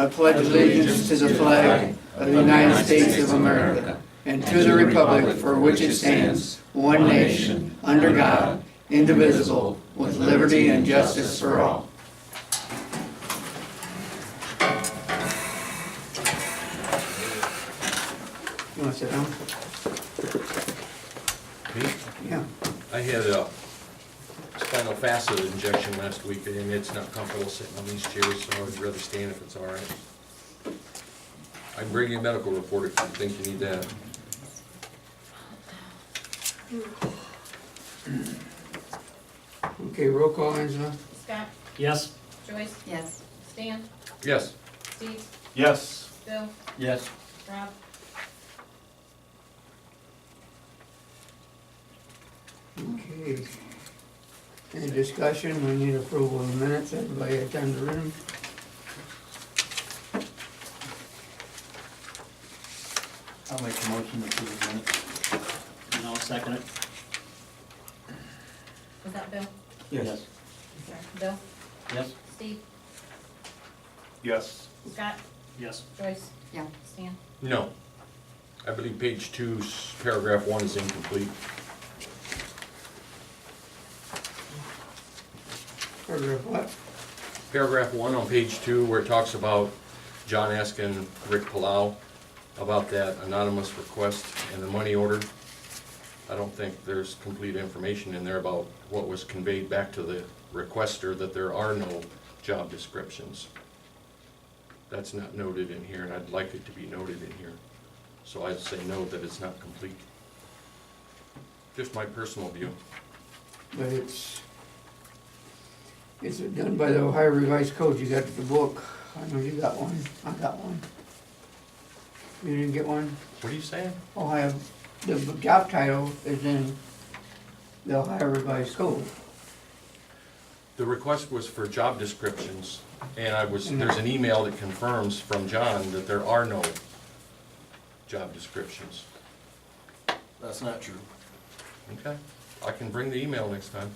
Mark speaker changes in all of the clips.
Speaker 1: I pledge allegiance to the flag of the United States of America and to the republic for which it stands, one nation, under God, indivisible, with liberty and justice for all. You want to sit down?
Speaker 2: Me?
Speaker 1: Yeah.
Speaker 2: I had a spinal facet injection last week, and it's not comfortable sitting on these chairs, so I'd rather stand if it's all right. I can bring you a medical report if you think you need that.
Speaker 1: Okay, roll call, Angela.
Speaker 3: Scott,
Speaker 4: Yes.
Speaker 3: Joyce,
Speaker 5: Yes.
Speaker 3: Stan,
Speaker 2: Yes.
Speaker 3: Steve,
Speaker 4: Yes.
Speaker 3: Bill,
Speaker 4: Yes.
Speaker 3: Rob.
Speaker 1: Okay. Any discussion? We need approval of the minutes. Everybody had time to read them?
Speaker 4: I'll make a motion to approve the minutes. And I'll second it.
Speaker 3: Was that Bill?
Speaker 4: Yes.
Speaker 3: Sorry. Bill,
Speaker 4: Yes.
Speaker 3: Steve,
Speaker 4: Yes.
Speaker 3: Scott,
Speaker 4: Yes.
Speaker 3: Joyce,
Speaker 5: Yeah.
Speaker 3: Stan.
Speaker 2: No. I believe page 2, paragraph 1 is incomplete.
Speaker 1: Paragraph what?
Speaker 2: Paragraph 1 on page 2, where it talks about John asking Rick Palau about that anonymous request and the money order. I don't think there's complete information in there about what was conveyed back to the requester, that there are no job descriptions. That's not noted in here, and I'd like it to be noted in here. So I'd say no, that it's not complete. Just my personal view.
Speaker 1: But it's done by the Ohio Revised Code. You got the book. I know you got one. I got one. You didn't get one?
Speaker 2: What are you saying?
Speaker 1: Ohio, the job title is in the Ohio Revised Code.
Speaker 2: The request was for job descriptions, and there's an email that confirms from John that there are no job descriptions.
Speaker 6: That's not true.
Speaker 2: Okay, I can bring the email next time.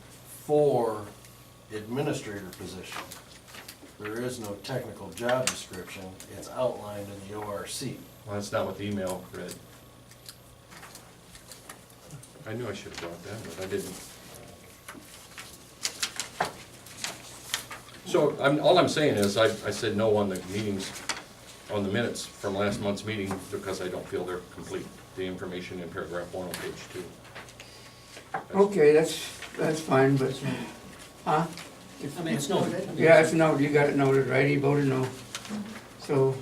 Speaker 6: For administrator position, there is no technical job description. It's outlined in the ORC.
Speaker 2: Well, that's not what the email read. I knew I should have brought that, but I didn't. So, all I'm saying is, I said no on the meetings, on the minutes from last month's meeting, because I don't feel they're complete, the information in paragraph 1 on page 2.
Speaker 1: Okay, that's fine, but, huh?
Speaker 4: I mean, it's noted.
Speaker 1: Yeah, it's noted. You got it noted, right? He voted no. So,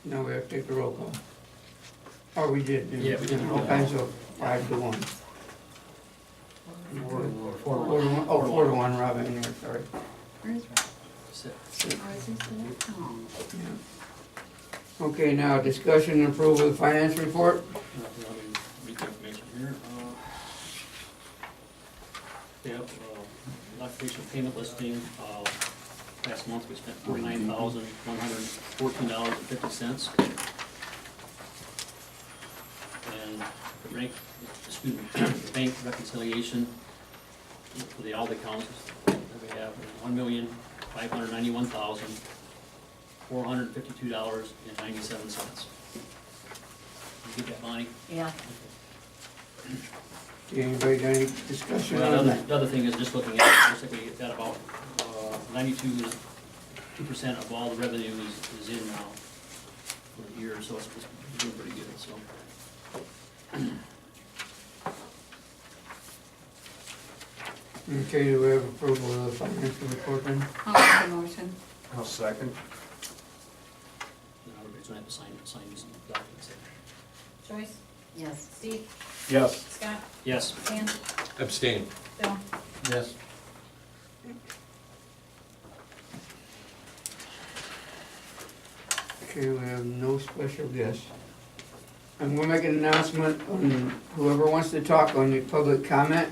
Speaker 1: now we have to take the roll call. Or we did. didn't we?
Speaker 4: Yeah, we did.
Speaker 1: Okay, so 5-1.
Speaker 4: 4-1.
Speaker 1: 4-1, oh, 4-1, Rob, in here, sorry.
Speaker 5: Where's Rob?
Speaker 4: Sit.
Speaker 5: Oh, is he still there? Oh.
Speaker 1: Yeah. Okay, now discussion and approval of the finance report.
Speaker 4: Let me read the information here. Yep, occupation payment listing, last month we spent $49,114.50. And the bank reconciliation for the audit accounts that we have, $1,591,452.97. You get that, Bonnie?
Speaker 5: Yeah.
Speaker 1: Okay, anybody got any discussion
Speaker 4: Well,
Speaker 1: on that?
Speaker 4: the other thing is just looking at, it looks like we got about 92% of all the revenue is in now for the year, so it's doing pretty good, so.
Speaker 1: Okay, do we have approval of the financial report then?
Speaker 5: I'll make the motion.
Speaker 6: I'll second.
Speaker 4: Now everybody's gonna have to sign these documents.
Speaker 3: Joyce,
Speaker 5: Yes.
Speaker 3: Steve,
Speaker 6: Yes.
Speaker 3: Scott,
Speaker 4: Yes.
Speaker 3: Stan,
Speaker 2: Abstain.
Speaker 3: Bill.
Speaker 6: Yes.
Speaker 1: Okay, we have no special guests. And we'll make an announcement on whoever wants to talk on the public comment.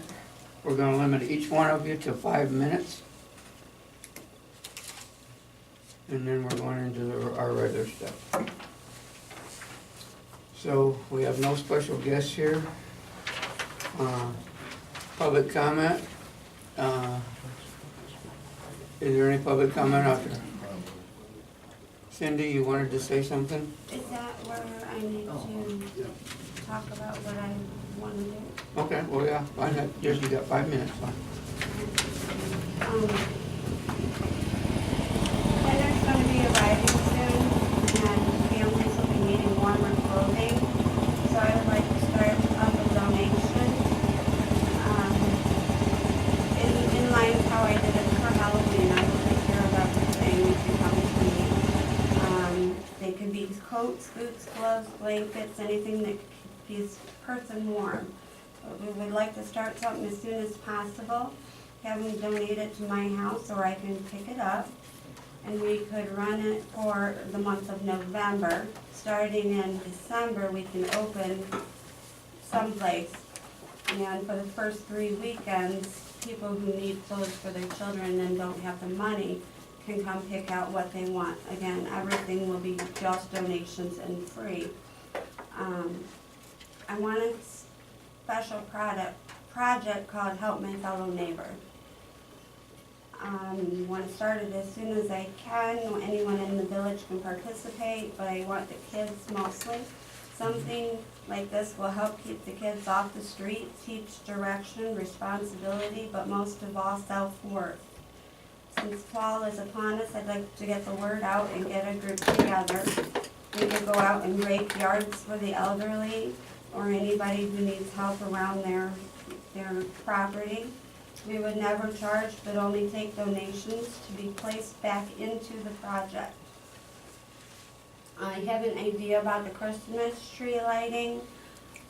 Speaker 1: We're gonna limit each one of you to 5 minutes. And then we're going into our regular stuff. So we have no special guests here. Public comment. Is there any public comment out there? Cindy, you wanted to say something?
Speaker 7: Is that where I need to talk about what I want to do?
Speaker 1: Okay, well, yeah, why not, just, you got 5 minutes, fine.
Speaker 7: Winter's going to be arriving soon, and families will be needing warmer clothing, so I would like to start up a donation. In line with how I did it for Halloween, I will take care of everything if you come to me. They could be coats, boots, gloves, blankets, anything that keeps a person warm. But we would like to start something as soon as possible, have them donate it to my house, or I can pick it up. And we could run it for the month of November. Starting in December, we can open someplace. And for the first 3 weekends, people who need clothes for their children and don't have the money can come pick out what they want. Again, everything will be just donations and free. I want a special project called Help My Fellow Neighbor. Want to start it as soon as I can. Anyone in the village can participate, but I want the kids mostly. Something like this will help keep the kids off the street, teach direction, responsibility, but most of all, self-worth. Since fall is upon us, I'd like to get the word out and get a group together. We could go out and rake yards for the elderly or anybody who needs help around their property. We would never charge, but only take donations to be placed back into the project. I have an idea about the Christmas tree lighting.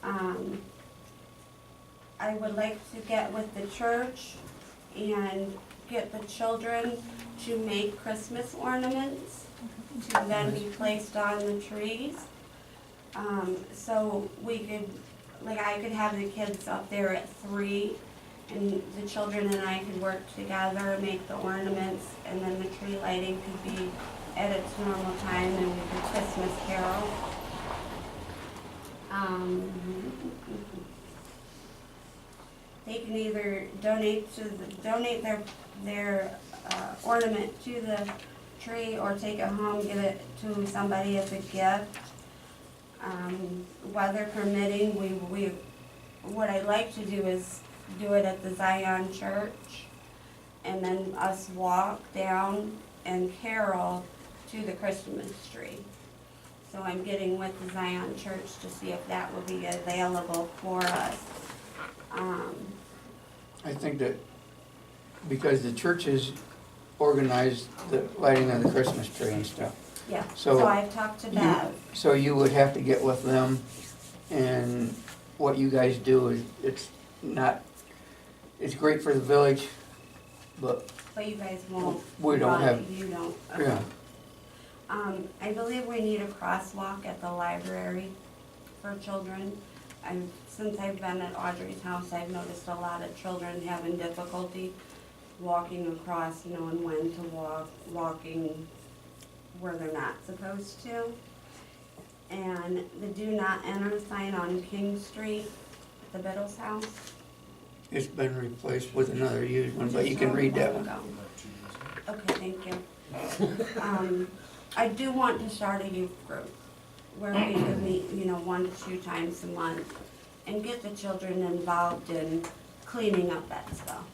Speaker 7: I would like to get with the church and get the children to make Christmas ornaments to then be placed on the trees. So we could, like I could have the kids up there at 3, and the children and I could work together, make the ornaments, and then the tree lighting could be at its normal time, and we could Christmas carol. They can either donate their ornament to the tree, or take it home, give it to somebody as a gift. Weather permitting, what I'd like to do is do it at the Zion Church, and then us walk down and carol to the Christmas tree. So I'm getting with the Zion Church to see if that will be available for us.
Speaker 1: I think that because the churches organize the lighting of the Christmas tree and stuff.
Speaker 7: Yeah,
Speaker 1: So
Speaker 7: so I've talked to Bev.
Speaker 1: So you would have to get with them, and what you guys do is, it's great for the village, but,
Speaker 7: But you guys won't.
Speaker 1: We don't
Speaker 7: run it,
Speaker 1: have-
Speaker 7: You don't. Okay.
Speaker 1: yeah.
Speaker 7: I believe we need a crosswalk at the library for children. Since I've been at Audrey's house, I've noticed a lot of children having difficulty walking across, knowing when to walk, walking where they're not supposed to. And the do not enter sign on King Street, at the Biddle's house.
Speaker 1: It's been replaced with another used one, but you can read that one.
Speaker 7: Okay, thank you. I do want to start a youth group where we could meet, 1 to 2 times a month and get the children involved in cleaning up that stuff.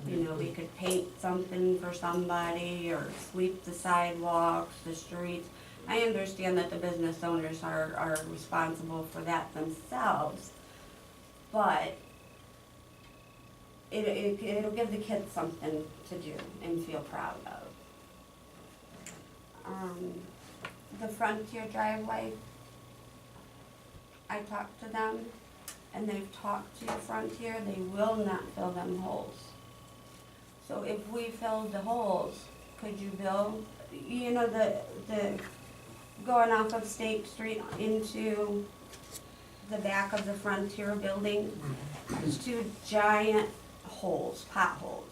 Speaker 7: We could paint something for somebody or sweep the sidewalks, the streets. I understand that the business owners are responsible for that themselves, but it'll give the kids something to do and feel proud of. The Frontier driveway, I talked to them, and they've talked to Frontier, they will not fill them holes. So if we filled the holes, could you build, the going off of State Street into the back of the Frontier building, there's 2 giant holes, potholes.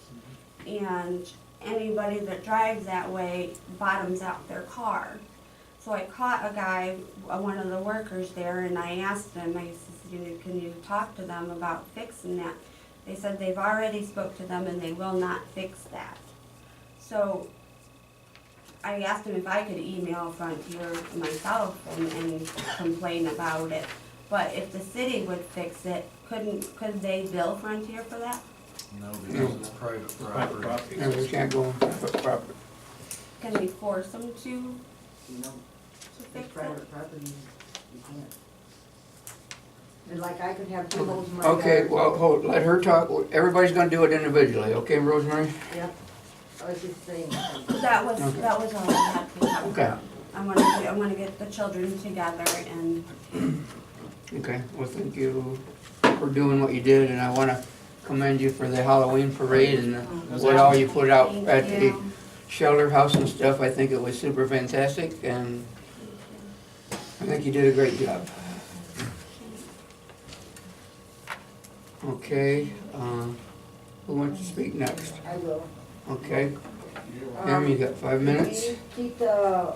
Speaker 7: And anybody that drives that way bottoms out their car. So I caught a guy, one of the workers there, and I asked him, I said, can you talk to them about fixing that? They said they've already spoke to them and they will not fix that. So I asked him if I could email Frontier myself and complain about it. But if the city would fix it, could they bill Frontier for that?
Speaker 6: No, because it's private
Speaker 4: Private
Speaker 6: property.
Speaker 4: property.
Speaker 1: And we can't go on private property.
Speaker 7: Can we force them to
Speaker 8: No,
Speaker 7: fix
Speaker 8: it's
Speaker 7: it?
Speaker 8: private property, you can't. And like I could have two holes in my
Speaker 1: Okay,
Speaker 8: yard.
Speaker 1: well, hold, let her talk. Everybody's gonna do it individually, okay, Rosemary?
Speaker 8: Yep, I was just saying.
Speaker 7: That was
Speaker 1: Okay.
Speaker 7: all I had to talk
Speaker 1: Okay.
Speaker 7: about. I wanna get the children together and,
Speaker 1: Okay, well, thank you for doing what you did, and I wanna commend you for the Halloween parade and what all you put out
Speaker 7: thank
Speaker 1: at the
Speaker 7: you.
Speaker 1: shelter house and stuff. I think it was super fantastic, and I think you did a great job. Okay, who wants to speak next?
Speaker 8: I will.
Speaker 1: Okay, Pam, you got 5 minutes?
Speaker 8: We keep the,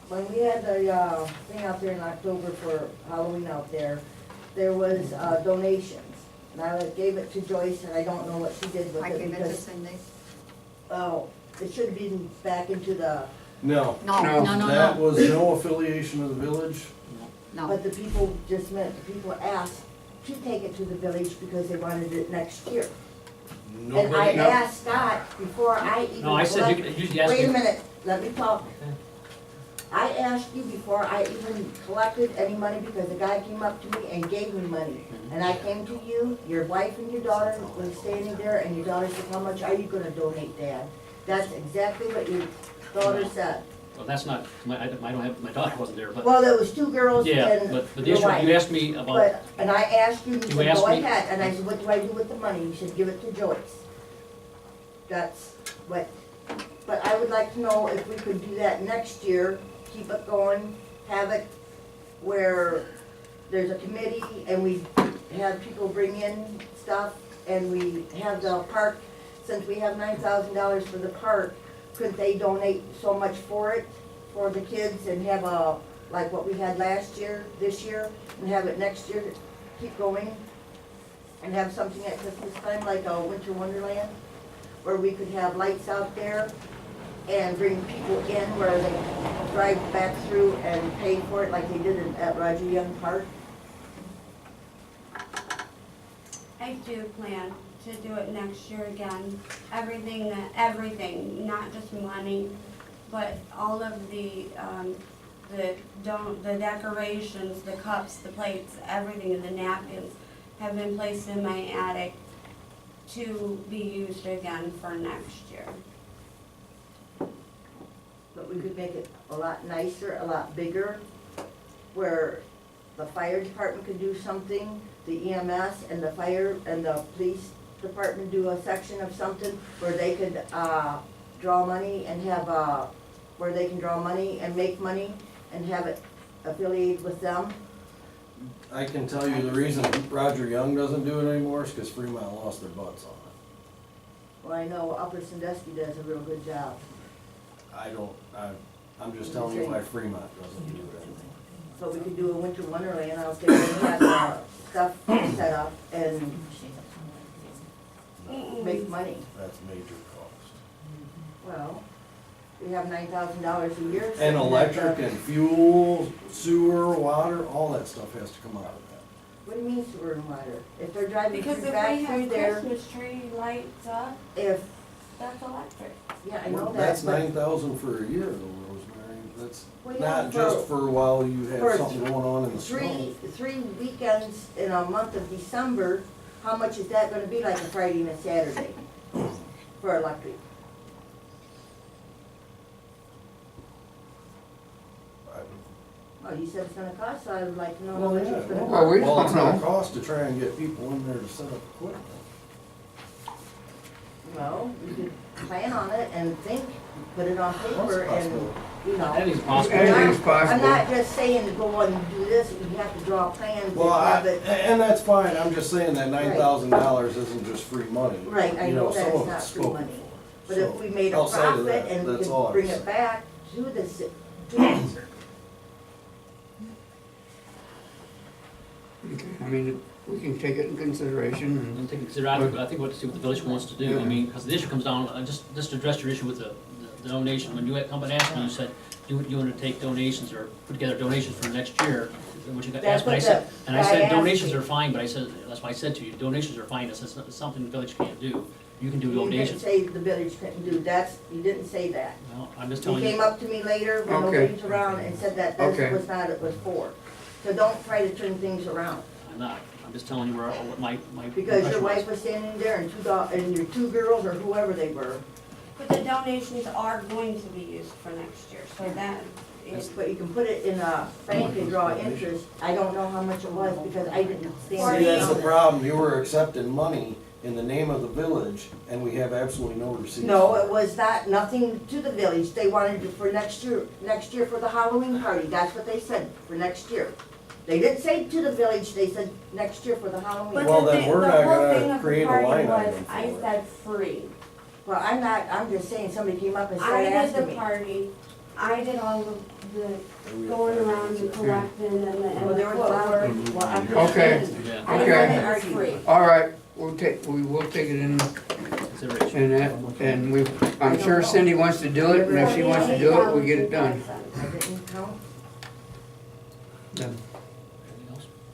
Speaker 8: when we had the, thing out there in October for Halloween out there, there was, donations. And I gave it to Joyce and I don't know what she did with
Speaker 5: I
Speaker 8: it
Speaker 5: gave it to
Speaker 8: because,
Speaker 5: Cindy.
Speaker 8: oh, it should have been back into the,
Speaker 6: No,
Speaker 5: No,
Speaker 1: No.
Speaker 5: no, no,
Speaker 6: that
Speaker 5: no,
Speaker 6: was no affiliation of the village.
Speaker 5: no.
Speaker 8: but the people just meant, the people asked to take it to the village because they wanted it next year. And I
Speaker 6: Nobody,
Speaker 1: No.
Speaker 8: asked Scott before I even.
Speaker 4: No, I said you
Speaker 8: collect-
Speaker 4: could, you asked me.
Speaker 8: Wait a minute, let me talk. I asked you before I even collected any money because the guy came up to me and gave me money. And I came to you, your wife and your daughter was standing there and your daughter said, how much are you gonna donate, Dad? That's exactly what your daughter said.
Speaker 4: Well, that's not, I don't have, my daughter wasn't there, but,
Speaker 8: Well, there was two girls
Speaker 4: yeah,
Speaker 8: and
Speaker 4: but the
Speaker 8: your
Speaker 4: issue, you
Speaker 8: wife.
Speaker 4: asked me about,
Speaker 8: But, and I asked you, you
Speaker 4: You
Speaker 8: said,
Speaker 4: asked
Speaker 8: go
Speaker 4: me-
Speaker 8: ahead, and I said, what do I do with the money? You said, give it to Joyce. That's what, but I would like to know if we could do that next year, keep it going, have it where there's a committee and we have people bring in stuff and we have the park, since we have $9,000 for the park, couldn't they donate so much for it, for the kids and have a, like what we had last year, this year, and have it next year, keep going? And have something at Christmas time, like a winter wonderland, where we could have lights out there and bring people in where they drive back through and pay for it like they did at Roger Young Park.
Speaker 7: I do plan to do it next year again. Everything, not just money, but all of the decorations, the cups, the plates, everything, the napkins have been placed in my attic to be used again for next year.
Speaker 8: But we could make it a lot nicer, a lot bigger, where the fire department could do something, the EMS and the fire and the police department do a section of something where they could, draw money and have, where they can draw money and make money and have it affiliated with them.
Speaker 6: I can tell you the reason Roger Young doesn't do it anymore is because Fremont lost their butts on it.
Speaker 8: Well, I know Upper Sandusky does a real good job.
Speaker 6: I'm just telling you why Fremont doesn't do it anymore.
Speaker 8: So we could do a winter wonderland out there and have the stuff set up and make money.
Speaker 6: That's major cost.
Speaker 8: Well, we have $9,000 a year.
Speaker 6: And
Speaker 8: sitting at
Speaker 6: electric
Speaker 8: the-
Speaker 6: and fuel, sewer, water, all that stuff has to come out of that.
Speaker 8: What do you mean sewer and water? If they're driving
Speaker 7: Because
Speaker 8: through
Speaker 7: if
Speaker 8: back
Speaker 7: we
Speaker 8: through
Speaker 7: have
Speaker 8: there,
Speaker 7: Christmas tree lights up,
Speaker 8: if,
Speaker 7: that's electric.
Speaker 8: yeah, I know that.
Speaker 6: That's
Speaker 8: but
Speaker 6: 9,000 for a year though, Rosemary. That's
Speaker 8: Well, yeah,
Speaker 6: not just
Speaker 8: for-
Speaker 6: for while you
Speaker 8: for
Speaker 6: have something going on in the snow.
Speaker 8: Three weekends in a month of December, how much is that gonna be, like a Friday and a Saturday for electric? Well, you said it's gonna cost, so I would like to know how
Speaker 6: Well,
Speaker 8: much
Speaker 6: yeah,
Speaker 8: it's gonna
Speaker 1: Well, we
Speaker 8: cost.
Speaker 6: well, it's
Speaker 1: don't
Speaker 6: gonna
Speaker 1: know.
Speaker 6: cost to try and get people in there to set up equipment.
Speaker 8: Well, we could plan on it and think, put it on paper
Speaker 6: That's
Speaker 8: and,
Speaker 6: possible.
Speaker 8: you know.
Speaker 4: anything's possible.
Speaker 1: Anything's
Speaker 8: I'm
Speaker 1: possible.
Speaker 8: not just saying go and do this, we have to draw plans and
Speaker 6: Well,
Speaker 8: have it.
Speaker 6: and that's fine, I'm just saying that $9,000 isn't just free money.
Speaker 8: Right, I
Speaker 6: You
Speaker 8: know
Speaker 6: some
Speaker 8: that's
Speaker 6: of
Speaker 8: not
Speaker 6: it's
Speaker 8: free
Speaker 6: spoken
Speaker 8: money.
Speaker 6: for.
Speaker 8: But
Speaker 6: So,
Speaker 8: if we made a
Speaker 6: outside of
Speaker 8: profit
Speaker 6: that,
Speaker 8: and we
Speaker 6: that's all
Speaker 8: could
Speaker 6: I'm
Speaker 8: bring it
Speaker 6: saying.
Speaker 8: back to the, to
Speaker 1: Okay, I mean, we can take it in consideration and.
Speaker 4: And take into consideration, I think what to see what the village wants to do, I mean, because the issue comes down, just to address your issue with the donation, when you had come and asked me, you said, do you want to take donations or put together donations for next year? Which you got
Speaker 8: That's
Speaker 4: asked, but I
Speaker 8: what
Speaker 4: said,
Speaker 8: the
Speaker 4: and I
Speaker 8: guy
Speaker 4: said
Speaker 8: asked
Speaker 4: donations
Speaker 8: me.
Speaker 4: are fine, but I said, that's why I said to you, donations are fine, it's something the village can't do. You can do
Speaker 8: You didn't
Speaker 4: donations.
Speaker 8: say the village couldn't do, you didn't say that.
Speaker 4: Well, I'm just
Speaker 8: He
Speaker 4: telling
Speaker 8: came
Speaker 4: you,
Speaker 8: up to me later when
Speaker 1: Okay.
Speaker 8: nobody's around and said that
Speaker 1: Okay.
Speaker 8: this was not, it was for. So don't try to turn things around,
Speaker 4: I'm not, I'm just telling you what my
Speaker 8: because your
Speaker 4: impression was.
Speaker 8: wife was standing there and and your two girls or whoever they were.
Speaker 7: But the donations are going to be used for next year, so that is.
Speaker 8: But you can put it in a bank and draw interest. I don't know how much it was because I didn't stand
Speaker 7: Or
Speaker 6: See,
Speaker 8: there.
Speaker 6: that's the problem, you were accepting money in the name of the village, and we have absolutely no receipts.
Speaker 8: No,
Speaker 6: for
Speaker 8: it was not, nothing to the village. They wanted it for next year for the Halloween party. That's what they said, for next year. They didn't say to the village, they said next year for the Halloween.
Speaker 7: But
Speaker 6: Well,
Speaker 7: the
Speaker 6: then
Speaker 7: thing-
Speaker 6: we're
Speaker 7: the
Speaker 6: not
Speaker 7: whole
Speaker 6: gonna
Speaker 7: thing of the
Speaker 6: create a
Speaker 7: party
Speaker 6: line
Speaker 7: was,
Speaker 6: item
Speaker 7: I
Speaker 6: for it.
Speaker 7: said free.
Speaker 8: Well, I'm just saying, somebody came up and
Speaker 7: I
Speaker 8: started
Speaker 7: did
Speaker 8: asking
Speaker 7: the
Speaker 8: me.
Speaker 7: party, I did all the going around and collecting and the
Speaker 8: Well, there was a lot
Speaker 7: footwork.
Speaker 8: of, well, I'm just
Speaker 1: Okay.
Speaker 8: saying,
Speaker 4: Yeah,
Speaker 7: I
Speaker 1: Okay.
Speaker 7: did it for free.
Speaker 1: All right, we will take it in,
Speaker 4: consideration.
Speaker 1: in that, and we, I'm sure Cindy wants to do it, and if she wants to do it, we get it done.
Speaker 8: I didn't count.
Speaker 1: Done.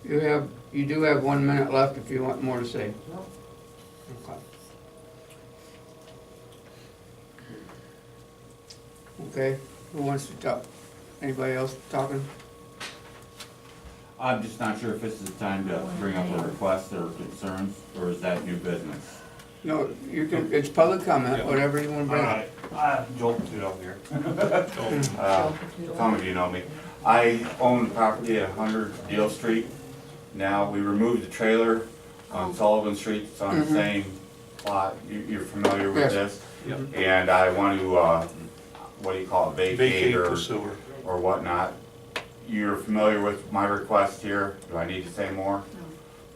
Speaker 4: Anything else?
Speaker 1: You do have 1 minute left if you want more to say.
Speaker 8: Nope.
Speaker 1: Okay, who wants to talk? Anybody else talking?
Speaker 9: I'm just not sure if this is the time to bring up a request or concerns, or is that new business?
Speaker 1: No, you can, it's public comment, whatever you wanna bring up.
Speaker 9: Joel Patudo here. Some of you know me. I own the property at 100 Deal Street. Now, we removed the trailer on Sullivan Street, it's on the
Speaker 1: Mhm.
Speaker 9: same plot. You're familiar
Speaker 1: Yes.
Speaker 9: with this? And I want to, what do you call it, vacate or whatnot. You're familiar with my request here? Do I need to say more?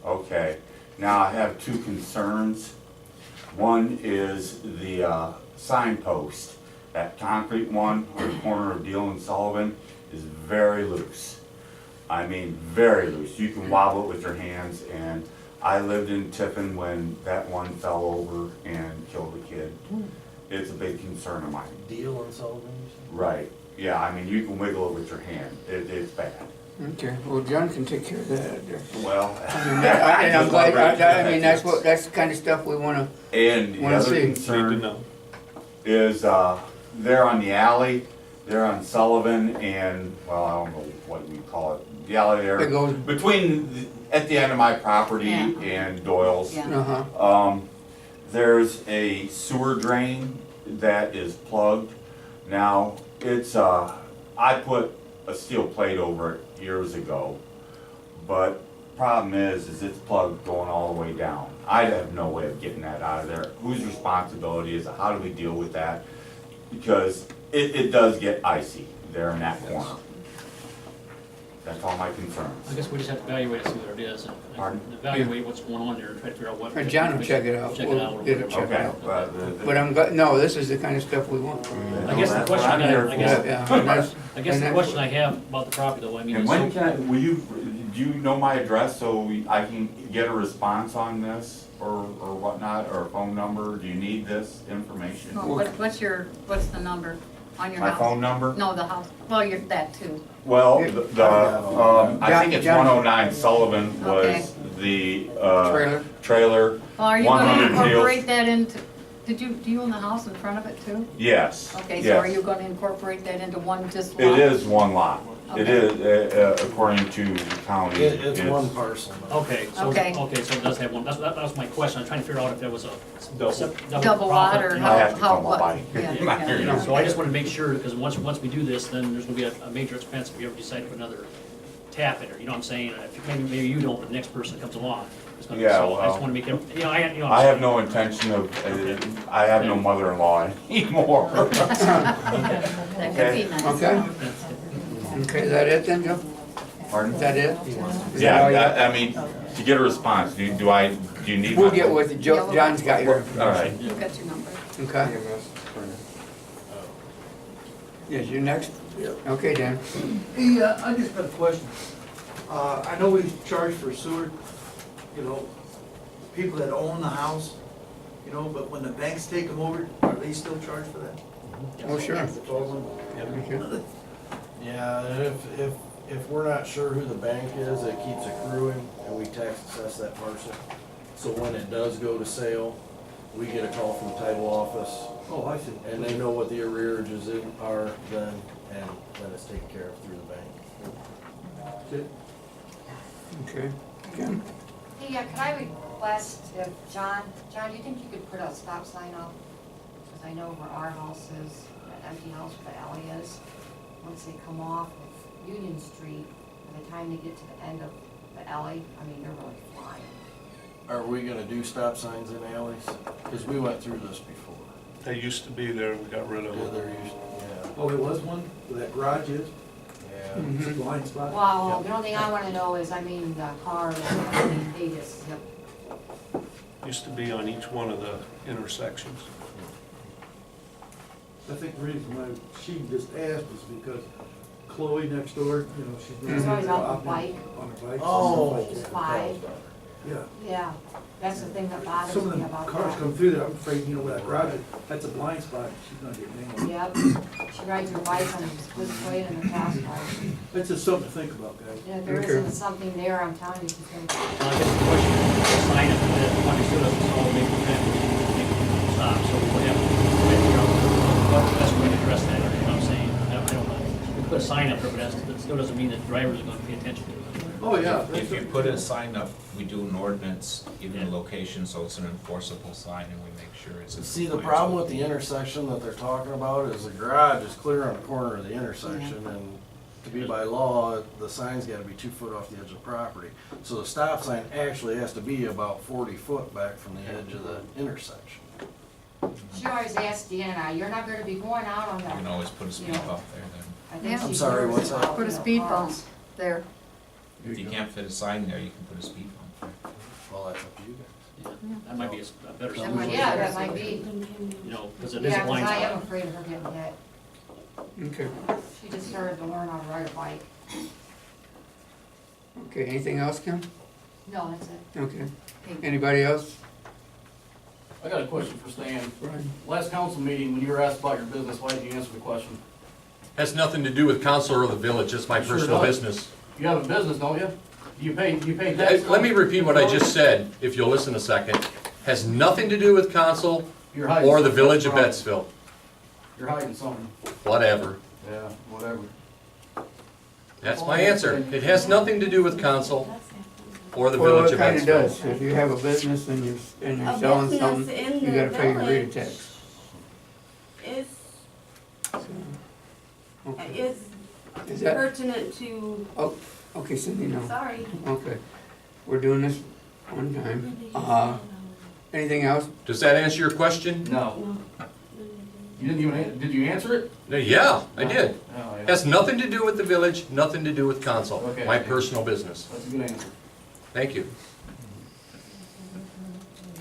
Speaker 9: No. Okay. Now, I have two concerns. One is the signpost. That concrete one on the corner of Deal and Sullivan is very loose. I mean, very loose. You can wobble it with your hands, and I lived in Tiffin when that one fell over and killed a kid. It's a big concern of mine.
Speaker 6: Deal on Sullivan, you said?
Speaker 9: Right. Yeah, I mean, you can wiggle it with your hand. It's bad.
Speaker 1: Okay, well, John can take care of that there.
Speaker 9: Well.
Speaker 1: And I'm glad, I mean, that's the kind of stuff we wanna,
Speaker 9: And the
Speaker 1: Wanna
Speaker 9: other
Speaker 1: see.
Speaker 9: concern is, they're on the alley, they're on Sullivan and, well, I don't know what you call it, the alley there.
Speaker 1: it goes,
Speaker 9: At the end of my property
Speaker 5: Yeah.
Speaker 9: and Doyle's.
Speaker 5: Yeah.
Speaker 1: uh-huh,
Speaker 9: There's a sewer drain that is plugged. Now, it's, I put a steel plate over it years ago, but problem is it's plugged going all the way down. I have no way of getting that out of there. Whose responsibility is it? How do we deal with that? Because it does get icy there in that corner. That's all my concerns.
Speaker 4: I guess we just have to evaluate it, see what it is,
Speaker 9: Pardon?
Speaker 4: and evaluate what's going on there, and try to figure out what.
Speaker 1: John will check it out.
Speaker 4: Check it
Speaker 1: We'll
Speaker 4: out.
Speaker 1: get it checked
Speaker 9: Okay.
Speaker 1: out.
Speaker 9: But
Speaker 1: But I'm glad, no, this is the kind of stuff we want.
Speaker 4: I guess the
Speaker 9: that's
Speaker 4: question
Speaker 9: what I'm
Speaker 4: I
Speaker 9: here
Speaker 4: got- I
Speaker 9: for.
Speaker 4: guess-
Speaker 1: Yeah, and that's,
Speaker 4: I guess
Speaker 1: and
Speaker 4: the
Speaker 1: that-
Speaker 4: question I have about the property though, I mean,
Speaker 9: And
Speaker 4: is
Speaker 9: when will you, do you know my address so I can get a response on this or whatnot, or a phone number? Do you need this information?
Speaker 5: Well, what's the number on your
Speaker 9: My
Speaker 5: house?
Speaker 9: phone number?
Speaker 5: No, the house, well, you're that too.
Speaker 9: Well, I think it's
Speaker 1: John-
Speaker 9: 109 Sullivan
Speaker 5: Okay.
Speaker 9: was the,
Speaker 1: Trailer.
Speaker 9: trailer.
Speaker 5: Well, are you gonna
Speaker 9: 100 deals.
Speaker 5: incorporate that into, do you own the house in front of it too?
Speaker 9: Yes.
Speaker 5: Okay, so
Speaker 9: yes.
Speaker 5: are you gonna incorporate that into one just lot?
Speaker 9: It is one lot. It
Speaker 5: Okay.
Speaker 9: is, according to the county.
Speaker 6: It's one parcel.
Speaker 4: okay, so,
Speaker 5: Okay.
Speaker 4: okay, so it does have one, that was my question, I'm trying to figure out if there was a.
Speaker 5: Double lot
Speaker 4: profit,
Speaker 5: or
Speaker 4: you know.
Speaker 9: I have to
Speaker 5: how,
Speaker 9: come
Speaker 5: what?
Speaker 9: by.
Speaker 5: Yeah,
Speaker 9: You know.
Speaker 5: yeah.
Speaker 4: So I just wanna make sure, because once we do this, then there's gonna be a major expense if we ever decide to put another tap in there, you know what I'm saying? Maybe you don't, but the next person comes along. It's gonna-
Speaker 9: Yeah,
Speaker 4: So I just
Speaker 9: well,
Speaker 4: wanna make it, you know,
Speaker 9: I have no intention of, I have no mother-in-law anymore.
Speaker 5: That could be nice.
Speaker 1: Okay. Okay, is that it then, Joe?
Speaker 9: Pardon?
Speaker 1: Is that it? Is that all you-
Speaker 9: Yeah, I mean, to get a response, do you need?
Speaker 1: We'll
Speaker 9: my-
Speaker 1: get with you, John's got your,
Speaker 9: All right.
Speaker 5: You got your number.
Speaker 1: okay? Yes, you next? Okay, Dan.
Speaker 10: Yeah, I just got a question. I know we charge for sewer you know, people that own the house, you know, but when the banks take them over, are they still charged for that?
Speaker 1: Oh, sure.
Speaker 10: The tolls them?
Speaker 6: Yeah, and if we're not sure who the bank is, it keeps accruing, and we tax assess that parcel. So when it does go to sale, we get a call from the title office,
Speaker 10: Oh, I see.
Speaker 6: and they know what the arrearages are then, and then it's taken care of through the bank.
Speaker 1: Okay. Ken?
Speaker 11: Hey, yeah, could I request if John, do you think you could put a stop sign up? Because I know where our house is, that empty house where the alley is, once they come off of Union Street, by the time they get to the end of the alley, I mean, they're really flying.
Speaker 6: Are we gonna do stop signs in alleys? Because we went through this before.
Speaker 12: They used to be there, we got rid of
Speaker 6: Yeah,
Speaker 12: them.
Speaker 6: there used, yeah,
Speaker 10: Oh, it was one, where that garage is,
Speaker 6: yeah.
Speaker 10: it's a blind spot?
Speaker 11: Well, the only thing I wanna know is, I mean, the cars, I mean, they just zip.
Speaker 12: Used to be on each one of the intersections.
Speaker 10: I think the reason why she just asked is because Chloe next door, you know, she's.
Speaker 11: She's always out on the bike.
Speaker 10: On the bike.
Speaker 6: Oh.
Speaker 11: She's 5.
Speaker 10: Yeah.
Speaker 11: Yeah, that's the thing that bothers
Speaker 10: Some of
Speaker 11: me
Speaker 10: them
Speaker 11: about
Speaker 10: cars
Speaker 11: that.
Speaker 10: come through there, I'm afraid, you know, where that garage is, that's a blind spot, she's gonna get nailed.
Speaker 11: Yep, she rides her bike on this way in the fast car.
Speaker 10: That's just something to think about, guys.
Speaker 11: Yeah, if there isn't something there, I'm telling you, she's gonna.
Speaker 4: I guess the question, the sign up that money still doesn't solve Maple Grove, make it stop, so we have to figure out what's the best way to address that, you know what I'm saying? I don't know. We put a sign up there, but that still doesn't mean that drivers are gonna pay attention to it.
Speaker 10: Oh, yeah.
Speaker 13: If you put a sign up, we do an ordinance, give it a location, so it's an enforceable sign, and we make sure it's. in
Speaker 6: See, the
Speaker 13: compliance
Speaker 6: problem with
Speaker 13: with
Speaker 6: the intersection that they're talking about is the garage is clear on the corner of the intersection, and to be by law, the sign's gotta be 2 foot off the edge of the property. So the stop sign actually has to be about 40 foot back from the edge of the intersection.
Speaker 11: She always asks Deanna, you're not gonna be going out on
Speaker 13: You can
Speaker 11: that.
Speaker 13: always put a speed
Speaker 11: Yeah.
Speaker 13: bump there then.
Speaker 11: I think
Speaker 5: Yeah.
Speaker 11: she's
Speaker 6: I'm sorry,
Speaker 11: nervous
Speaker 6: what's that?
Speaker 11: about
Speaker 5: Put a
Speaker 11: the
Speaker 5: speed
Speaker 11: cars.
Speaker 5: bump there.
Speaker 13: If you can't fit a sign there, you can put a speed bump there.
Speaker 6: Well, that's up to you guys.
Speaker 4: Yeah, that might be a better
Speaker 11: That
Speaker 4: solution.
Speaker 11: might- Yeah, that might be.
Speaker 4: You know, because it is
Speaker 11: Yeah,
Speaker 4: a
Speaker 11: 'cause
Speaker 4: blind
Speaker 11: I am
Speaker 4: spot.
Speaker 11: afraid of her getting hit.
Speaker 1: Okay.
Speaker 11: She just started to learn how to ride a bike.
Speaker 1: Okay, anything else, Kim?
Speaker 11: No, that's it.
Speaker 1: Okay. Anybody else?
Speaker 14: I got a question for Stan.
Speaker 1: Brian?
Speaker 14: Last council meeting, when you were asked about your business, why didn't you answer the question?
Speaker 2: Has nothing to do with council or the village, it's my
Speaker 14: Sure
Speaker 2: personal
Speaker 14: does.
Speaker 2: business.
Speaker 14: You have a business, don't you? You pay tax.
Speaker 2: Let me repeat what I just said, if you'll listen a second. Has nothing to do with council
Speaker 14: You're hiding
Speaker 2: or the
Speaker 14: something.
Speaker 2: village of
Speaker 14: That's the
Speaker 2: Bettsville.
Speaker 14: problem. You're hiding something.
Speaker 2: Whatever.
Speaker 14: Yeah, whatever.
Speaker 2: That's my answer. It has nothing to do with council or the
Speaker 1: Well,
Speaker 2: village
Speaker 1: it
Speaker 2: of
Speaker 1: kinda
Speaker 2: Bettsville.
Speaker 1: does. If you have a business and you're
Speaker 7: A
Speaker 1: selling
Speaker 7: business
Speaker 1: something,
Speaker 7: in
Speaker 1: you
Speaker 7: the
Speaker 1: gotta pay your rate of
Speaker 7: village.
Speaker 1: tax.
Speaker 7: Is,
Speaker 1: Okay.
Speaker 7: is
Speaker 1: that-
Speaker 7: pertinent to,
Speaker 1: Okay, Cindy, no.
Speaker 7: sorry.
Speaker 1: Okay. We're doing this one time. Anything else?
Speaker 2: Does that answer your question?
Speaker 14: No. You didn't even, did you answer it?
Speaker 2: Yeah, I did.
Speaker 14: Oh, yeah.
Speaker 2: Has nothing to do with the village, nothing to do with council.
Speaker 14: Okay.
Speaker 2: My personal business.
Speaker 14: That's a good answer.
Speaker 2: Thank you.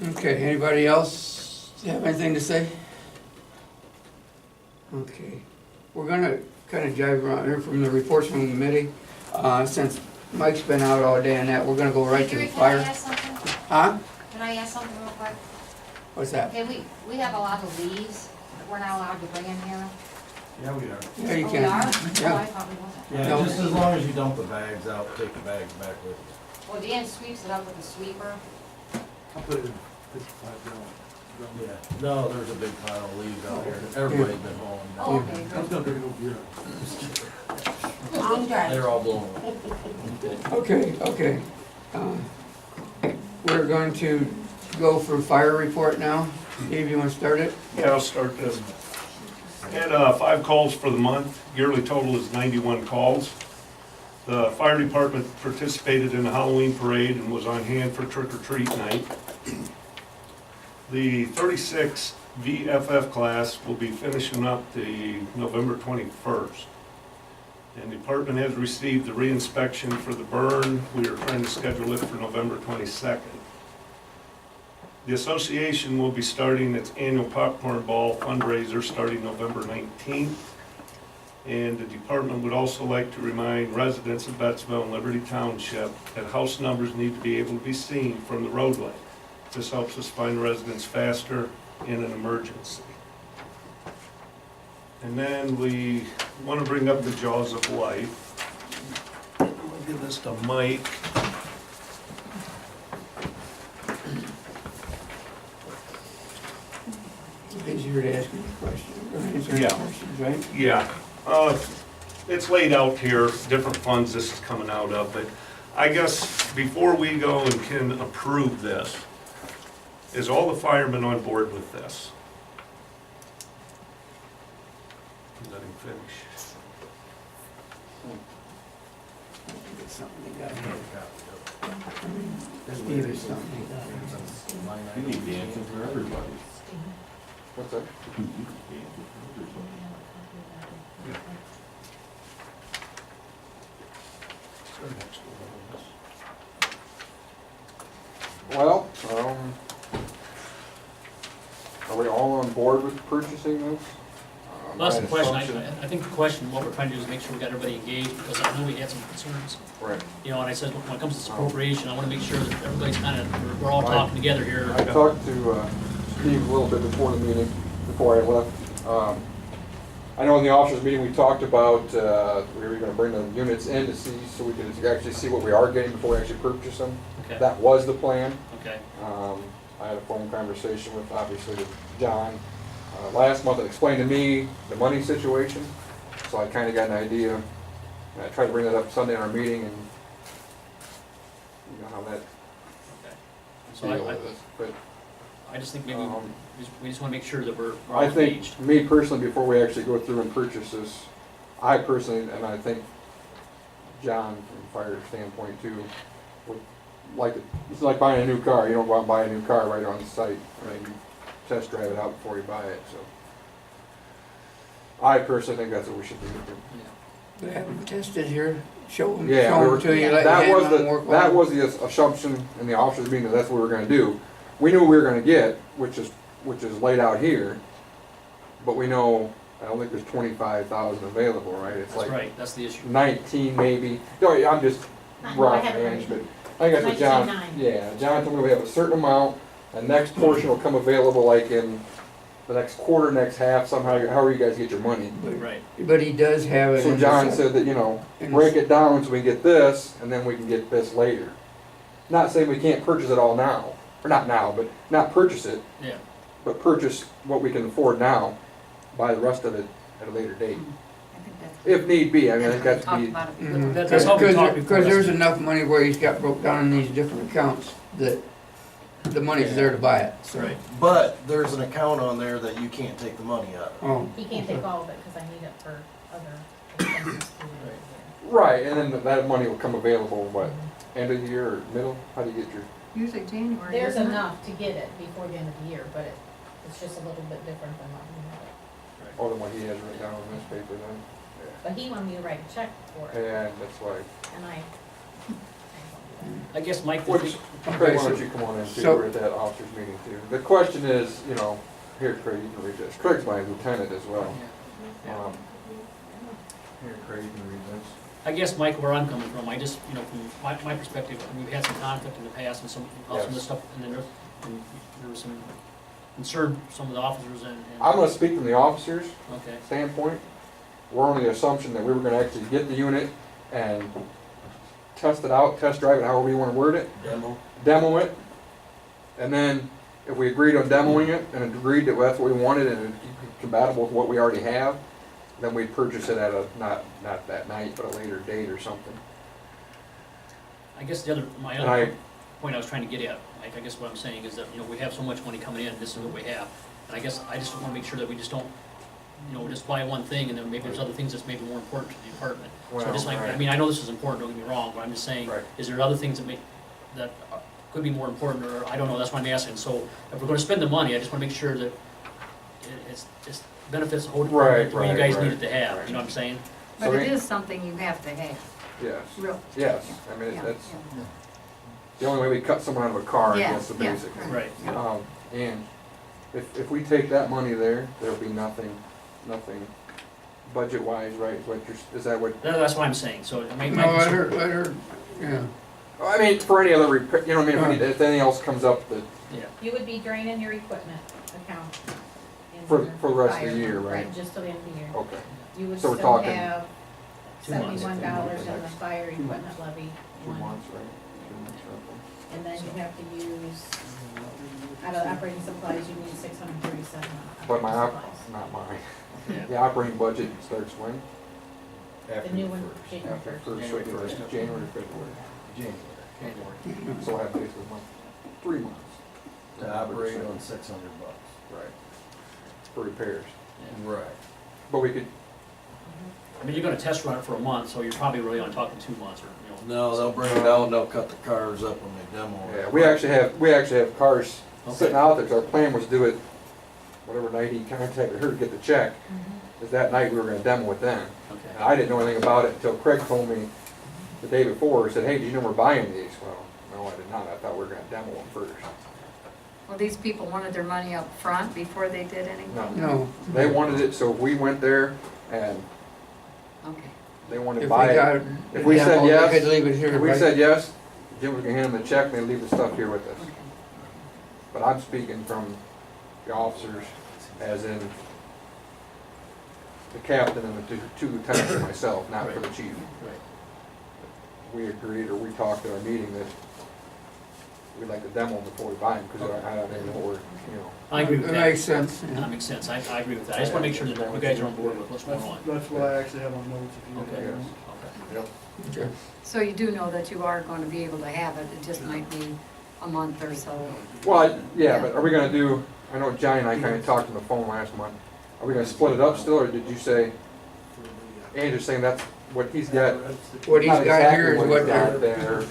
Speaker 1: Okay, anybody else have anything to say? Okay, we're gonna kinda jive around here from the reports from the committee. Since Mike's been out all day on that, we're gonna go right to the
Speaker 11: Can I
Speaker 1: fire.
Speaker 11: ask something?
Speaker 1: Huh?
Speaker 11: Can I ask something real quick?
Speaker 1: What's that?
Speaker 11: Okay, we have a lot of leaves that we're not allowed to bring in here.
Speaker 6: Yeah, we are.
Speaker 1: Yeah, you
Speaker 11: Oh,
Speaker 1: can.
Speaker 11: we are? Oh,
Speaker 1: Yeah.
Speaker 11: I thought we wasn't.
Speaker 6: Yeah,
Speaker 1: No.
Speaker 6: just as long as you dump the bags out, take the bags back with you.
Speaker 11: Well, Dan sweeps it up with the sweeper.
Speaker 10: I'll put it in 55 gallon.
Speaker 6: Yeah, no, there's a big pile of leaves out here. Everybody's been hauling
Speaker 11: Oh,
Speaker 6: them.
Speaker 11: okay,
Speaker 10: I was
Speaker 11: good.
Speaker 10: gonna go get it.
Speaker 7: I'm done.
Speaker 6: They're all blown away.
Speaker 1: Okay. We're going to go for fire report now. Steve, you wanna start it?
Speaker 12: Yeah, I'll start this. Had 5 calls for the month. Yearly total is 91 calls. The fire department participated in the Halloween parade and was on hand for trick or treat night. The 36 VFF class will be finishing up the November 21st. And the department has received the reinspection for the burn. We are trying to schedule it for November 22nd. The association will be starting its annual popcorn ball fundraiser starting November 19th. And the department would also like to remind residents of Bettsville and Liberty Township that house numbers need to be able to be seen from the roadway. This helps us find residents faster in an emergency. And then we want to bring up the jaws of life. I'll give this to Mike.
Speaker 1: Easier to ask you questions, or answer
Speaker 12: Yeah.
Speaker 1: questions, right?
Speaker 12: Yeah, it's laid out here, different funds this is coming out of, but I guess before we go and can approve this, is all the firemen on board with this? Let him finish.
Speaker 1: It's something they got here. Steve is something they got here.
Speaker 14: You need the answer for everybody.
Speaker 2: What's that?
Speaker 15: Well, are we all on board with purchasing this?
Speaker 4: Well, that's the
Speaker 15: My
Speaker 4: question,
Speaker 15: assumption-
Speaker 4: I think the question, what we're trying to do is make sure we got everybody engaged, because I know we had some concerns.
Speaker 15: Right.
Speaker 4: You know, and I said, when it comes to this appropriation, I wanna make sure that everybody's kind of, we're all talking together here.
Speaker 15: I talked to Steve a little bit before the meeting, before I left. I know in the officers meeting, we talked about, we were gonna bring the units in to see, so we could actually see what we are getting before we actually purchase them.
Speaker 4: Okay.
Speaker 15: That was the plan.
Speaker 4: Okay,
Speaker 15: I had a phone conversation with, obviously, with John last month, and explained to me the money situation, so I kinda got an idea. And I tried to bring that up Sunday in our meeting, and you know how that
Speaker 4: okay. So
Speaker 15: deal is, but
Speaker 4: I just think maybe
Speaker 15: Um,
Speaker 4: we just wanna make sure that we're all
Speaker 15: I think,
Speaker 4: engaged.
Speaker 15: me personally, before we actually go through and purchase this, I personally, and I think John, from a fire standpoint too, would like, it's like buying a new car, you don't go out and buy a new car right on the site, I mean, you test drive it out before you buy it, so. I personally think that's what we should do.
Speaker 1: But have them tested here, show them,
Speaker 15: Yeah, we were-
Speaker 1: to you, let you
Speaker 15: that
Speaker 1: have
Speaker 15: was
Speaker 1: them work on
Speaker 15: that
Speaker 1: it.
Speaker 15: was the assumption in the officers meeting, that that's what we were gonna do. We knew what we were gonna get, which is laid out here, but we know, I don't think there's 25,000 available, right? It's
Speaker 4: That's
Speaker 15: like
Speaker 4: right, that's the issue.
Speaker 15: 19 maybe. No, I'm just rough range, but I think that's what John,
Speaker 3: 19.9.
Speaker 15: yeah, John told me we have a certain amount, and next portion will come available like in the next quarter, next half, somehow, however you guys get your money.
Speaker 4: Right.
Speaker 1: But he does have it.
Speaker 15: So
Speaker 1: in
Speaker 15: John
Speaker 1: the-
Speaker 15: said that, you know,
Speaker 1: in
Speaker 15: break it down so we can get this, and then we can get this later. Not saying we can't purchase it all now, or not now, but not purchase it,
Speaker 4: Yeah,
Speaker 15: but purchase what we can afford now, buy the rest of it at a later date.
Speaker 5: I think that's.
Speaker 15: If need be, I mean, I think
Speaker 5: That's
Speaker 15: that's
Speaker 5: what
Speaker 15: be,
Speaker 5: we talked about it.
Speaker 1: Mhm.
Speaker 4: That's how we talked before.
Speaker 1: Because there's enough money where he's got broke down in these different accounts, that the money's there to buy it, so.
Speaker 4: right.
Speaker 6: But there's an account on there that you can't take the money out of.
Speaker 1: Oh,
Speaker 3: He can't take all of it, cause I need it for other expenses too.
Speaker 15: right, and then that money will come available, what, end of the year or middle? How do you get your,
Speaker 5: Usually January.
Speaker 3: There's
Speaker 5: isn't it?
Speaker 3: enough to get it before the end of the year, but it's just a little bit different than what we have.
Speaker 15: oh, the one he has written down on this paper then?
Speaker 3: But he wanted me to write a check for it,
Speaker 15: Yeah, that's why.
Speaker 3: and I
Speaker 4: I guess Mike, the
Speaker 15: Which,
Speaker 4: thing-
Speaker 15: Craig, why don't you come on in too,
Speaker 1: So-
Speaker 15: we're at that officers meeting too. The question is, you know, here, Craig, you can read this. Craig's my lieutenant as well.
Speaker 4: Yeah.
Speaker 15: Here, Craig, you can read this.
Speaker 4: I guess, Mike, where I'm coming from, I just, you know, from my perspective, we've had some conflict in the past and some of this stuff, and then there was some concern, some of the officers and.
Speaker 15: I'm gonna speak from the officers'
Speaker 4: Okay,
Speaker 15: standpoint. We're under the assumption that we were gonna actually get the unit and test it out, test drive it, however you wanna word it, demo it. And then if we agreed on demoing it and agreed that that's what we wanted and it's compatible with what we already have, then we'd purchase it at a, not that night, but a later date or something.
Speaker 4: I guess my
Speaker 15: And
Speaker 4: other point I was trying to get at, Mike, I guess what I'm saying is that, you know, we have so much money coming in, this is what we have. And I guess I just wanna make sure that we just don't, you know, just buy one thing and then maybe there's other things that's maybe more important to the department. So
Speaker 15: Well,
Speaker 4: just like, I
Speaker 15: right.
Speaker 4: mean, I know this is important, don't get me wrong, but I'm just saying,
Speaker 15: Right.
Speaker 4: is there other things that could be more important, or, I don't know, that's why I'm asking. So if we're gonna spend the money, I just wanna make sure that it's benefits the whole department, the way you guys need it to have, you know what I'm saying?
Speaker 5: But
Speaker 15: So
Speaker 5: it
Speaker 15: we-
Speaker 5: is something you have to have,
Speaker 15: Yes,
Speaker 5: real.
Speaker 15: yes, I mean,
Speaker 5: Yeah,
Speaker 15: that's
Speaker 5: yeah.
Speaker 15: the only way we cut someone out of a car, I
Speaker 5: Yeah,
Speaker 15: guess, the
Speaker 5: yeah,
Speaker 15: basic.
Speaker 4: Right.
Speaker 15: And if we take that money there, there'll be nothing budget-wise, right, is that what?
Speaker 4: That's what I'm saying, so I mean.
Speaker 1: No, I heard, yeah.
Speaker 15: I mean, for any other repair, you know what I mean, if anything else comes up that,
Speaker 3: You would be draining your equipment account. in
Speaker 15: for the rest of the
Speaker 3: fire,
Speaker 15: year, right?
Speaker 3: Just till the end of the year.
Speaker 15: Okay.
Speaker 3: You would
Speaker 15: So we're
Speaker 3: still
Speaker 15: talking
Speaker 3: have
Speaker 4: 2 months.
Speaker 3: $71 in the fire equipment levy.
Speaker 15: 2
Speaker 3: one.
Speaker 15: months, right? 2 months, roughly.
Speaker 3: And then you have to use, out of operating supplies, you need 637
Speaker 15: But my,
Speaker 3: supplies.
Speaker 15: not mine.
Speaker 4: Yeah.
Speaker 15: The operating budget starts when?
Speaker 3: The new one, January
Speaker 15: After
Speaker 3: 1st.
Speaker 15: first, January, February.
Speaker 4: January.
Speaker 15: So I have basically 3 months.
Speaker 6: To operate on $600.
Speaker 15: Right. For repairs.
Speaker 6: Right.
Speaker 15: But we could,
Speaker 4: I mean, you're gonna test run it for a month, so you're probably really only talking 2 months or, you know.
Speaker 6: No, they'll bring it out and they'll cut the cars up when they demo it.
Speaker 15: yeah, we actually have cars
Speaker 4: Okay.
Speaker 15: sitting out there, so our plan was to do it whatever night he contacted her to get the check. Is that night we were gonna demo it then. And
Speaker 4: Okay.
Speaker 15: I didn't know anything about it until Craig told me the day before, he said, hey, do you know we're buying these? Well, no, I did not, I thought we were gonna demo them first.
Speaker 5: Well, these people wanted their money up front before they did anything?
Speaker 1: No.
Speaker 15: They wanted it, so we went there and
Speaker 5: Okay.
Speaker 15: they wanted to
Speaker 1: If
Speaker 15: buy
Speaker 1: we got
Speaker 15: it. If we said
Speaker 1: demo,
Speaker 15: yes,
Speaker 1: we could leave it here,
Speaker 15: if we
Speaker 1: right?
Speaker 15: said yes, Jim was gonna hand them the check and they'd leave the stuff here with us.
Speaker 5: Okay.
Speaker 15: But I'm speaking from the officers, as in the captain and the two lieutenants and myself, not for the chief.
Speaker 4: Right.
Speaker 15: We agreed, or we talked at our meeting that we'd like to demo them before we buy them, because I don't even know where, you know.
Speaker 4: I agree with
Speaker 1: That
Speaker 4: that.
Speaker 1: makes sense, yeah.
Speaker 4: That makes sense, I agree with that. I just wanna make sure that you guys are on board with what's going on.
Speaker 10: That's what I actually have on notes if you.
Speaker 4: Okay.
Speaker 15: Yep.
Speaker 1: Okay.
Speaker 5: So you do know that you are going to be able to have it, it just might be a month or so.
Speaker 15: Well, yeah, but are we gonna do, I know Johnny and I kinda talked on the phone last month, are we gonna split it up still, or did you say, Andrew's saying that's what he's got?
Speaker 1: What he's
Speaker 15: not
Speaker 1: got
Speaker 15: exactly
Speaker 1: here is
Speaker 15: he's
Speaker 1: what
Speaker 15: got
Speaker 1: they're,
Speaker 15: there.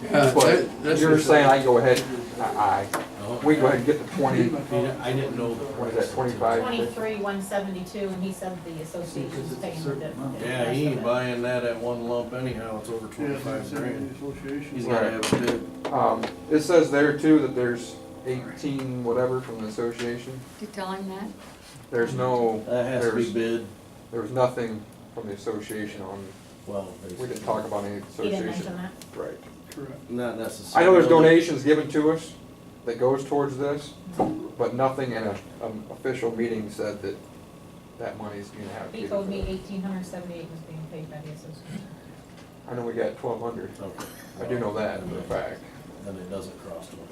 Speaker 1: yeah,
Speaker 15: But
Speaker 1: this
Speaker 15: you're
Speaker 1: is-
Speaker 15: saying I can go ahead, we go ahead and get the 20,
Speaker 6: I didn't know the
Speaker 15: what is that, 25?
Speaker 3: 23,172, and he said the association's paying the difference.
Speaker 6: Yeah, he ain't buying that at one lump anyhow, it's over 25 grand. He's
Speaker 15: Right.
Speaker 6: gotta have a bid.
Speaker 15: It says there too that there's 18 whatever from the association.
Speaker 5: Did you tell him that?
Speaker 15: There's no,
Speaker 6: That has to be
Speaker 15: there's,
Speaker 6: bid,
Speaker 15: there was nothing from the association on,
Speaker 6: well,
Speaker 15: we didn't talk about any
Speaker 3: He didn't
Speaker 15: association.
Speaker 3: mention that?
Speaker 15: Right.
Speaker 6: not
Speaker 15: I
Speaker 6: necessarily.
Speaker 15: know there's donations given to us that goes towards this, but nothing in an official meeting said that that money's being allocated.
Speaker 3: He told
Speaker 15: for
Speaker 3: me
Speaker 15: that.
Speaker 3: 1,878 was being paid by the association.
Speaker 15: I know we got 1,200.
Speaker 6: Okay.
Speaker 15: I do know that for a fact.
Speaker 6: Then it doesn't cross 25.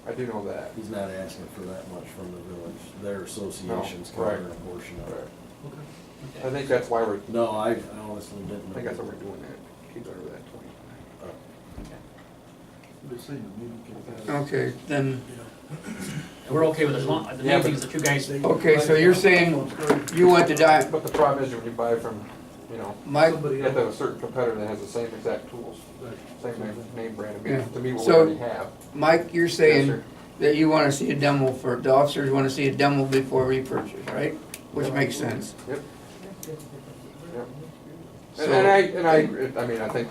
Speaker 15: I do know that.
Speaker 6: He's not asking for that much from the village, their association's
Speaker 15: No, right.
Speaker 6: covering a portion of it.
Speaker 15: Right. I think that's why we're, I
Speaker 6: No, I honestly didn't know.
Speaker 15: think that's why we're doing that, keep it over that 25.
Speaker 1: Okay, then,
Speaker 4: And we're okay with it, as long, the
Speaker 15: Yeah,
Speaker 4: main thing
Speaker 15: but-
Speaker 4: is that you guys,
Speaker 1: okay, so you're saying you want the
Speaker 15: But the problem is when you buy from, you know,
Speaker 1: Mike,
Speaker 15: you have to have a certain competitor that has the same exact tools, same name brand,
Speaker 1: Yeah.
Speaker 15: to me, what we
Speaker 1: So-
Speaker 15: already have.
Speaker 1: Mike, you're
Speaker 15: Yes,
Speaker 1: saying
Speaker 15: sir.
Speaker 1: that you wanna see a demo for, the officers wanna see a demo before repurchase, right? Which makes sense.
Speaker 15: Yep. Yep.
Speaker 1: So-
Speaker 15: And I mean, I think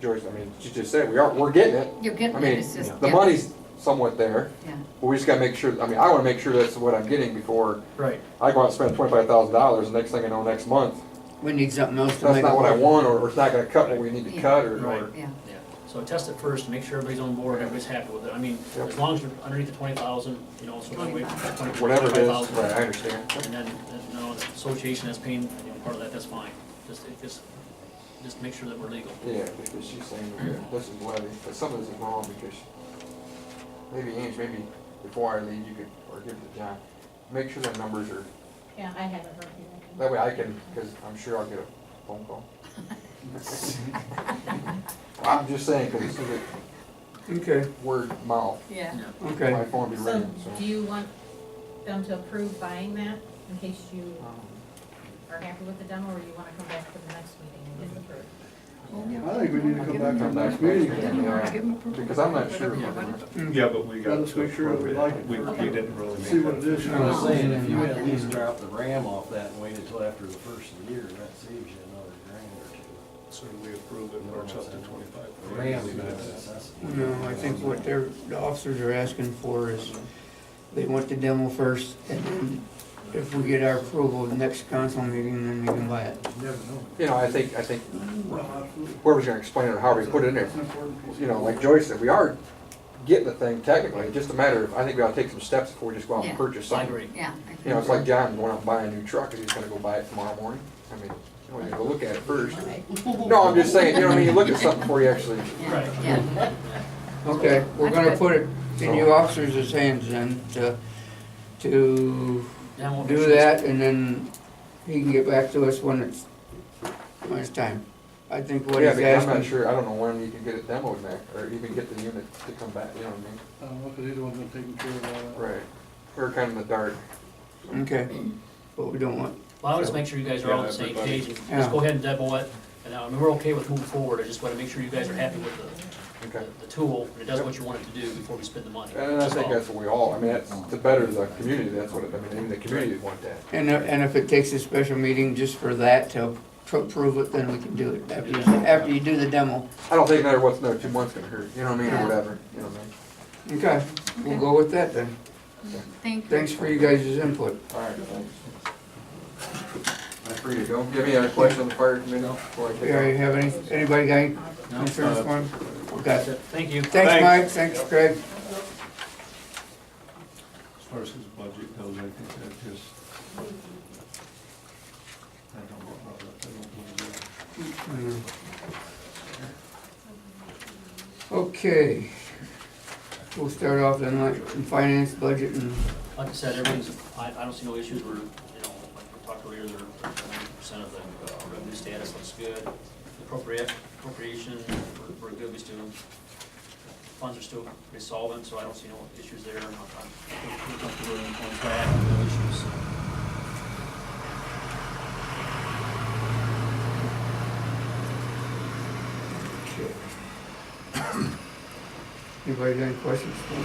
Speaker 15: Joyce, I mean, she just said, we're getting it.
Speaker 5: You're getting
Speaker 15: I
Speaker 5: it,
Speaker 15: mean,
Speaker 5: it's just.
Speaker 15: the
Speaker 5: yeah.
Speaker 15: money's somewhat there,
Speaker 5: Yeah.
Speaker 15: but we just gotta make sure, I mean, I wanna make sure that's what I'm getting before
Speaker 4: right,
Speaker 15: I go out and spend $25,000, and next thing I know, next month,
Speaker 1: We need something else to
Speaker 15: that's
Speaker 1: make.
Speaker 15: not
Speaker 1: it
Speaker 15: what I
Speaker 1: work.
Speaker 15: want, or it's not gonna cut what we need to cut, or,
Speaker 4: Right.
Speaker 5: Yeah.
Speaker 4: yeah. So test it first, make sure everybody's on board, everybody's happy with it. I mean,
Speaker 15: Yep.
Speaker 4: as long as you're underneath the 20,000, you know, so that way. 20
Speaker 15: whatever it is,
Speaker 4: 25,000.
Speaker 15: right, I understand.
Speaker 4: And then, you know, the association has paying, you know, part of that, that's fine. Just make sure that we're legal.
Speaker 15: Yeah, because she's saying that this is levy, but some of this is wrong, because maybe Ange, maybe before I leave, you could, or give it to John, make sure the numbers are,
Speaker 3: Yeah, I haven't heard anything.
Speaker 15: that way I can, because I'm sure I'll get a phone call. I'm just saying, because it's
Speaker 1: Okay,
Speaker 15: word of mouth,
Speaker 5: Yeah.
Speaker 1: okay.
Speaker 15: my phone will be
Speaker 3: So,
Speaker 15: ringing, so.
Speaker 3: do you want them to approve buying that, in case you are happy with the demo, or you wanna come back to the next meeting and get it approved?
Speaker 10: I think we need to come back to the next meeting.
Speaker 15: Yeah, because I'm not sure.
Speaker 12: Yeah, but we got.
Speaker 10: Let us make sure that we like it.
Speaker 12: We didn't really make
Speaker 10: See what it
Speaker 12: that.
Speaker 10: is.
Speaker 6: I was saying, if you at least drop the RAM off that and wait until after the first of the year, that saves you another grand or two.
Speaker 12: So we approve it, works up to 25.
Speaker 6: The RAM's not a necessity.
Speaker 1: No, I think what the officers are asking for is, they want the demo first, and then if we get our approval, the next council meeting, then we can buy it.
Speaker 6: You never know.
Speaker 15: You know, I think whoever's gonna explain it, how we put it in there, you know, like Joyce said, we are getting the thing technically, it's just a matter of, I think we ought to take some steps before we just go out and
Speaker 5: Yeah.
Speaker 15: purchase
Speaker 4: I
Speaker 15: something.
Speaker 4: agree.
Speaker 5: Yeah.
Speaker 15: You know, it's like John going out and buying a new truck, and he's gonna go buy it tomorrow morning. I mean, you know, you go look at it first. No, I'm just saying, you know what I mean, you look at something before you actually,
Speaker 4: Right.
Speaker 5: Yeah.
Speaker 1: Okay, we're gonna put it in you officers' hands then to
Speaker 4: Demo
Speaker 1: do
Speaker 4: issues.
Speaker 1: that, and then he can get back to us when it's time. I think what
Speaker 15: yeah,
Speaker 1: he's
Speaker 15: because I'm not
Speaker 1: asking.
Speaker 15: sure, I don't know when you can get it demoed back, or even get the unit to come back, you know what I mean?
Speaker 6: I don't know, cause he's the one who's taking care of all that.
Speaker 15: Right. We're kind of in the dark.
Speaker 1: Okay, but we don't want,
Speaker 4: Well, I want to make sure you guys are all on the same page, and just go ahead and demo it, and I mean, we're okay with moving forward, I just want to make sure you guys are happy with the tool, and it does what you want it to do before we spend the money.
Speaker 15: And I think that's what we all, I mean, that's to better the community, that's what, I mean, even the community would want that.
Speaker 1: and if it takes a special meeting just for that to approve it, then we can do it after you do the demo.
Speaker 15: I don't think another 2 months gonna hurt, you know what I mean, or whatever, you know what I mean?
Speaker 1: Okay, we'll go with that then.
Speaker 5: Thank you.
Speaker 1: Thanks for you guys' input.
Speaker 15: All right, thanks. I'm free to go. Do you have any other questions on the fire committee before I take
Speaker 1: Yeah,
Speaker 15: off?
Speaker 1: you have anybody got any concerns for him? Okay.
Speaker 4: Thank you.
Speaker 1: Thanks, Mike, thanks, Craig.
Speaker 12: As far as his budget goes, I think that just, I don't know about that, I don't believe that.
Speaker 1: Okay. We'll start off then, like, in finance, budget, and,
Speaker 4: Like I said, everything's, I don't see no issues, we're, you know, like we talked earlier, they're 90% of the revenue status looks good. Appropriation, we're good, we still, funds are still pretty solvent, so I don't see no issues there. I'm pretty comfortable on track, no issues.
Speaker 1: anybody got any questions for him?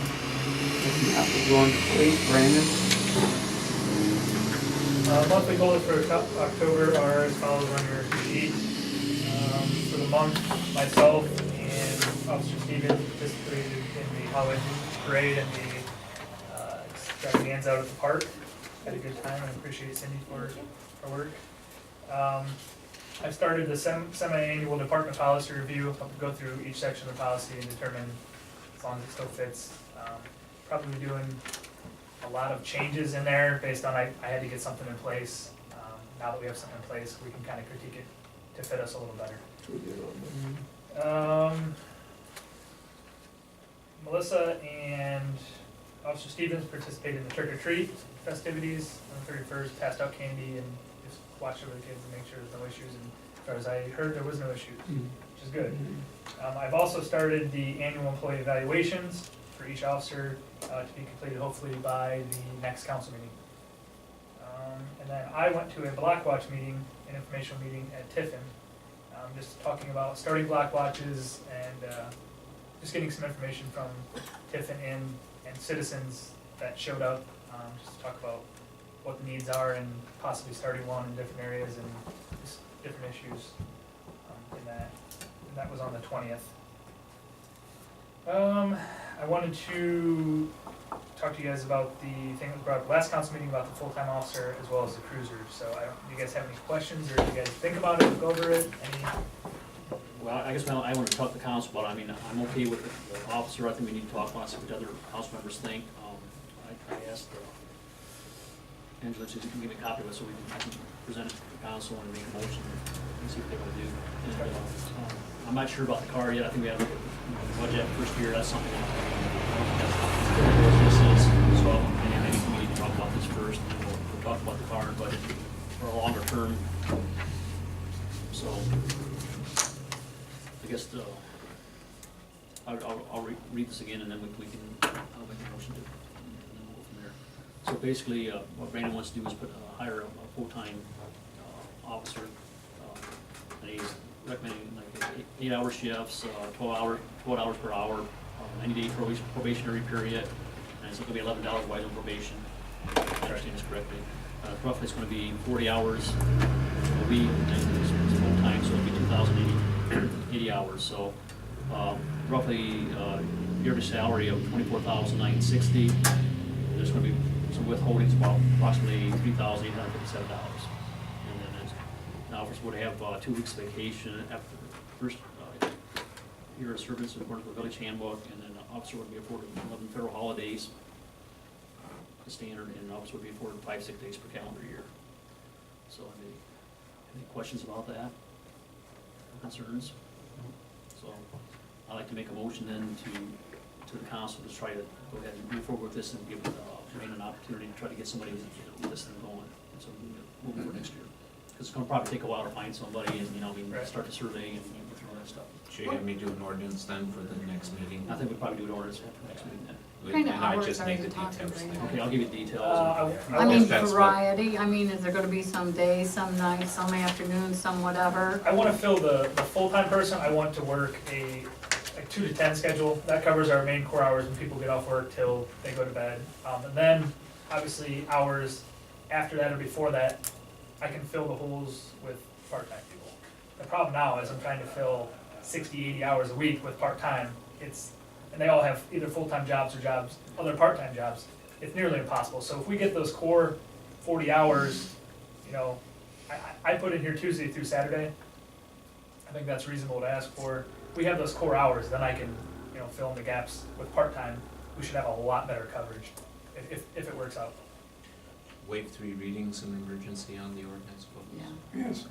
Speaker 1: If not, we'll go on to police, Brandon.
Speaker 16: Monthly goals for October are as follows on your sheet. For the month, myself and Officer Stevens participated in the Halloween parade and the extravaganza out at the park. Had a good time, and I appreciate Cindy for her work. I've started the semi-annual department policy review. I'll go through each section of the policy and determine as long as it still fits. Probably doing a lot of changes in there based on I had to get something in place. Now that we have something in place, we can kind of critique it to fit us a little better. Melissa and Officer Stevens participated in the trick-or-treat festivities on the 31st, passed out candy and just watched over the kids and make sure there's no issues. And as far as I heard, there was no issues, which is good. I've also started the annual employee evaluations for each officer to be completed hopefully by the next council meeting. And then I went to a block watch meeting, an informational meeting at Tiffin, just talking about starting block watches and just getting some information from Tiffin and citizens that showed up, just to talk about what the needs are and possibly starting one in different areas and just different issues in that. And that was on the 20th. I wanted to talk to you guys about the thing that was brought up last council meeting about the full-time officer as well as the cruiser. So do you guys have any questions or do you guys think about it, look over it? Any?
Speaker 4: Well, I guess I want to talk to the council, but I mean, I'm okay with the officer, I think we need to talk about, see what other council members think. I asked Angela to give me a copy of it so I can present it to the council and make a motion and see what they want to do. And I'm not sure about the car yet, I think we have to budget first year, that's something that so I think we need to talk about this first, and then we'll talk about the car and budget for a longer term. So, I guess I'll read this again and then we can, I'll make a motion to, and then we'll go from there. So basically, what Brandon wants to do is hire a full-time officer, and he's recommending like 8-hour shifts, 12 hours per hour, 90-day probationary period, and it's going to be $11 while on probation, if I understand this correctly. Roughly it's going to be 40 hours a week, and it's full-time, so it'll be 2,080 hours. So roughly yearly salary of $24,960. There's going to be so withholding's about approximately $3,857. And then it's, now officers would have 2 weeks vacation after the first year of service according to the village handbook, and then the officer would be afforded 11 federal holidays, the standard, and the officer would be afforded 5 sick days per calendar year. So any questions about that? Concerns? So I'd like to make a motion then to the council to try to go ahead and move forward with this and give Wayne an opportunity to try to get somebody, this thing going, and so we'll move for next year. Because it's gonna probably take a while to find somebody and, start the survey and go through all that stuff.
Speaker 13: Should you have me do an ordinance then for the next meeting?
Speaker 4: I think we'll probably do an ordinance after next meeting then.
Speaker 11: What kind of
Speaker 13: And I
Speaker 11: hours
Speaker 13: just
Speaker 11: are
Speaker 13: make
Speaker 11: you
Speaker 13: the
Speaker 11: talking
Speaker 13: details
Speaker 11: right
Speaker 13: then.
Speaker 11: now?
Speaker 4: Okay, I'll give you the details.
Speaker 5: I mean,
Speaker 13: That's what-
Speaker 5: variety, I mean, is there gonna be some days, some nights, some afternoons, some whatever?
Speaker 16: I wanna fill the full-time person, I want to work a 2 to 10 schedule. That covers our main core hours when people get off work till they go to bed. And then, obviously, hours after that or before that, I can fill the holes with part-time people. The problem now is I'm trying to fill 60, 80 hours a week with part-time. And they all have either full-time jobs or other part-time jobs. It's nearly impossible. So if we get those core 40 hours, I put in here Tuesday through Saturday. I think that's reasonable to ask for. If we have those core hours, then I can, fill in the gaps with part-time. We should have a lot better coverage if it works out.
Speaker 13: Waive 3 readings and emergency on the ordinance books.
Speaker 5: Yeah.
Speaker 1: Yes.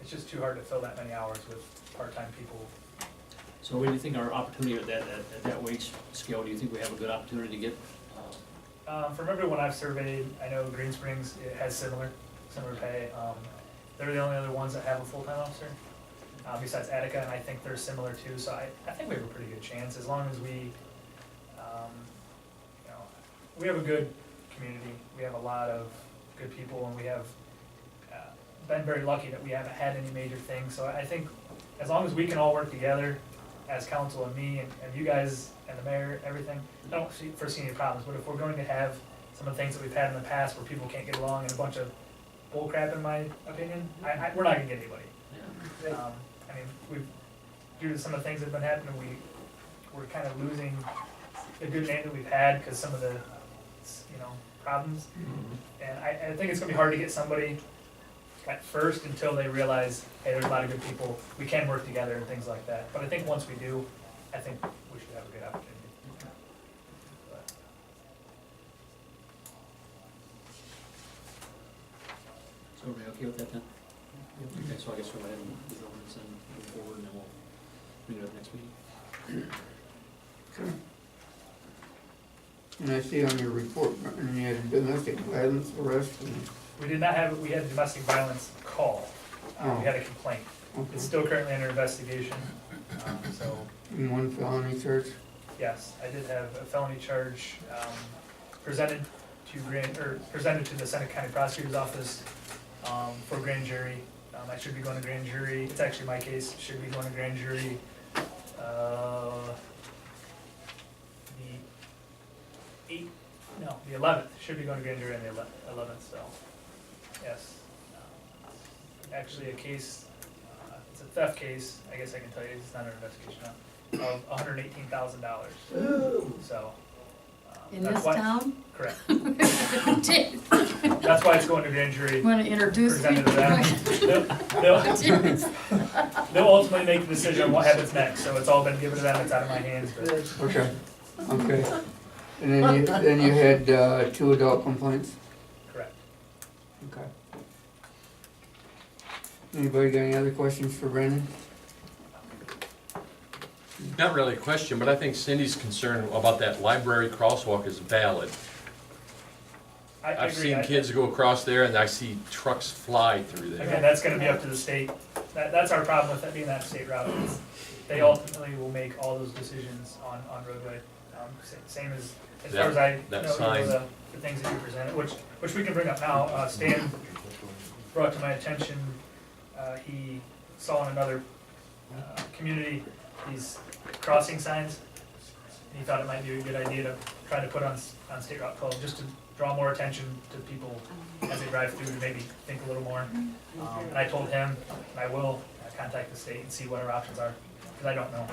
Speaker 16: It's just too hard to fill that many hours with part-time people.
Speaker 4: So what do you think our opportunity at that wage scale, do you think we have a good opportunity to get?
Speaker 16: From everyone I've surveyed, I know Green Springs, it has similar pay. They're the only other ones that have a full-time officer, besides Attica, and I think they're similar too, so I think we have a pretty good chance, as long as we have a good community, we have a lot of good people, and we have been very lucky that we haven't had any major things, so I think as long as we can all work together as council and me and you guys and the mayor, everything, I don't foresee any problems, but if we're going to have some of the things that we've had in the past where people can't get along and a bunch of bull crap in my opinion, we're not gonna get anybody. Due to some of the things that have been happening, we're kind of losing the good name that we've had because some of the, problems. And I think it's gonna be hard to get somebody at first until they realize, hey, there's a lot of good people, we can work together and things like that. But I think once we do, I think we should have a good opportunity.
Speaker 4: So are we okay with that then? Okay, so I guess we'll go ahead and do the ordinance and move forward, and then we'll bring it up next meeting.
Speaker 1: Okay. And I see on your report, and you had domestic violence arrest, and,
Speaker 16: We did not have, we had a domestic violence call. We had a complaint.
Speaker 1: okay.
Speaker 16: It's still currently under investigation, so,
Speaker 1: And one felony charge?
Speaker 16: yes, I did have a felony charge, presented to the Senate County Prosecutor's Office, for grand jury. I should be going to grand jury, it's actually my case, should be going to grand jury, the 11th, should be going to grand jury on the 11th, so, yes. Actually, a case, it's a theft case, I guess I can tell you, it's not an investigation now, of $118,000. So.
Speaker 5: In
Speaker 16: that's
Speaker 5: this
Speaker 16: why-
Speaker 5: town?
Speaker 16: Correct.
Speaker 5: Did-
Speaker 16: That's why it's going to grand jury.
Speaker 5: Want to introduce me?
Speaker 16: Presented to them. They'll ultimately make the decision on what happens next, so it's all been given to them, it's out of my hands, but
Speaker 1: Okay, okay. And then you had 2 adult complaints?
Speaker 16: correct.
Speaker 1: Okay. Anybody got any other questions for Brandon?
Speaker 2: Not really a question, but I think Cindy's concern about that library crosswalk is valid.
Speaker 16: I
Speaker 2: I've
Speaker 16: agree.
Speaker 2: seen kids go across there and I see trucks fly through there.
Speaker 16: Again, that's gonna be up to the state. That's our problem with that being that state route. is They ultimately will make all those decisions on roadway. Same as far as I
Speaker 2: That
Speaker 16: know,
Speaker 2: sign.
Speaker 16: the things that you presented, which we can bring up now. Stan brought to my attention, he saw in another community these crossing signs. And he thought it might be a good idea to try to put on State Route 12, just to draw more attention to people as they drive through, to maybe think a little more. And I told him, and I will contact the state and see what our options are, because I don't know.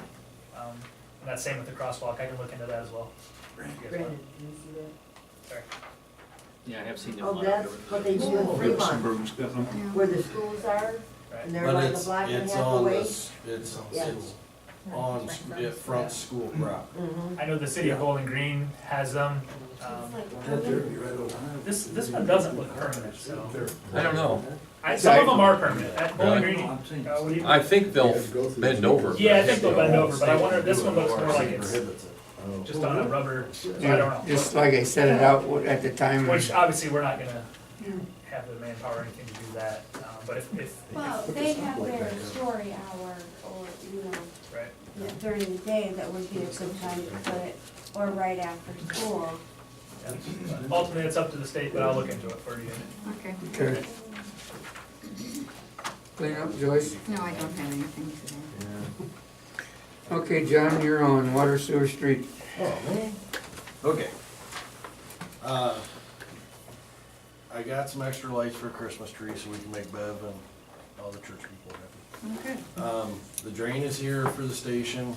Speaker 16: And that's same with the crosswalk, I can look into that as well.
Speaker 8: Brandon, do you see that?
Speaker 16: Sorry.
Speaker 4: Yeah, I have seen them.
Speaker 8: Oh, that's what they do in Fremont,
Speaker 12: Luxembourg's got them.
Speaker 8: where the schools are,
Speaker 16: Right.
Speaker 8: and they're
Speaker 6: But
Speaker 8: like a
Speaker 6: it's,
Speaker 8: block and a
Speaker 6: it's
Speaker 8: half
Speaker 6: on
Speaker 8: away.
Speaker 6: this, it's
Speaker 8: Yeah.
Speaker 6: on, it front school property.
Speaker 8: Mhm.
Speaker 16: I know the city of Bowling Green has them. This one doesn't look permanent, so.
Speaker 2: I don't know.
Speaker 16: Some of them are permanent. At Bowling Green, what do you?
Speaker 2: I think they'll bend over.
Speaker 16: Yeah, I think they'll bend over, but I wonder, this one looks more like it's just on a rubber, so I don't know.
Speaker 1: Just like I set it out at the time.
Speaker 16: Which obviously, we're not gonna have the manpower or anything to do that, but if.
Speaker 7: Well, they have their story hour, or, you know,
Speaker 16: Right.
Speaker 7: during the day, that would be a good time to put it, or right after school.
Speaker 16: Yeah. Ultimately, it's up to the state, but I'll look into it for you.
Speaker 5: Okay.
Speaker 1: Okay. Clean up, Joyce?
Speaker 5: No, I don't have anything today.
Speaker 1: Okay, John, you're on Water Sewer Street.
Speaker 6: Oh, man. Okay. I got some extra lights for a Christmas tree so we can make Bev and all the church people happy.
Speaker 5: Okay.
Speaker 6: The drain is here for the station.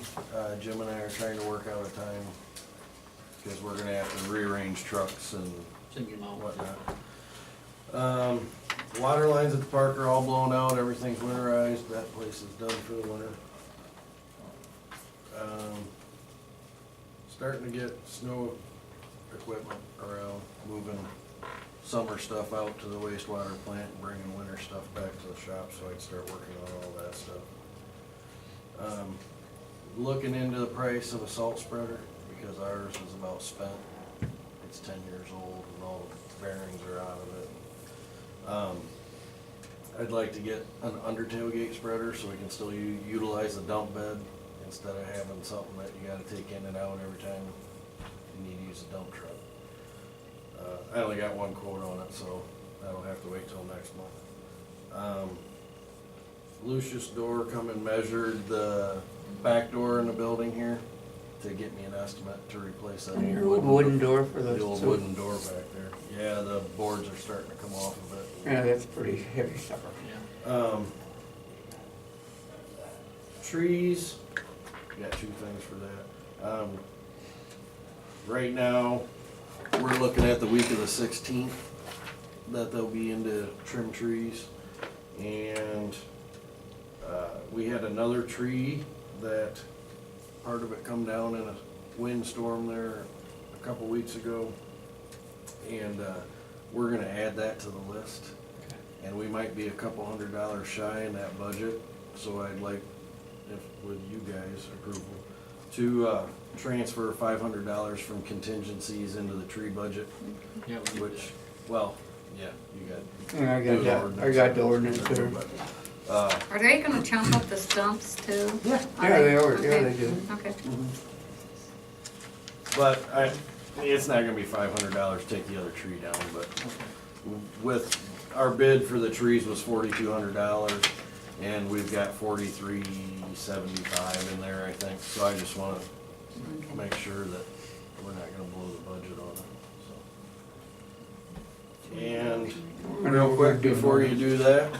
Speaker 6: Jim and I are trying to work out a time, because we're gonna have to rearrange trucks and whatnot. Water lines at the park are all blown out, everything's winterized, that place is done for the winter. Starting to get snow equipment around, moving summer stuff out to the wastewater plant and bringing winter stuff back to the shop, so I can start working on all that stuff. Looking into the price of a salt spreader, because ours is about spent. It's 10 years old and all the bearings are out of it. I'd like to get an under tailgate spreader so we can still utilize the dump bed instead of having something that you gotta take in and out every time you need to use a dump truck. I only got one quote on it, so that'll have to wait till next month. Lucius Door come and measured the back door in the building here to get me an estimate to replace that
Speaker 1: Your old wooden door for
Speaker 6: the old wooden door back there. Yeah, the boards are starting to come off of it.
Speaker 1: Yeah, that's pretty heavy stuff.
Speaker 6: Trees, got two things for that. Right now, we're looking at the week of the 16th that they'll be into trim trees. And we had another tree that part of it come down in a windstorm there a couple weeks ago. And we're gonna add that to the list. And we might be a couple $100 shy in that budget, so I'd like, if with you guys' approval, to transfer $500 from contingencies into the tree budget.
Speaker 4: Yeah, we need
Speaker 6: Which, well, yeah, you got.
Speaker 1: Yeah, I got the ordinance there.
Speaker 6: But,
Speaker 5: Are they gonna chunk up the stumps too?
Speaker 6: Yeah.
Speaker 1: Yeah, they are, yeah,
Speaker 5: Okay.
Speaker 1: they do.
Speaker 5: Okay.
Speaker 6: But it's not gonna be $500 to take the other tree down, but with, our bid for the trees was $4,200, and we've got $4,375 in there, I think, so I just wanna make sure that we're not gonna blow the budget on it, so. And real quick, before you do that,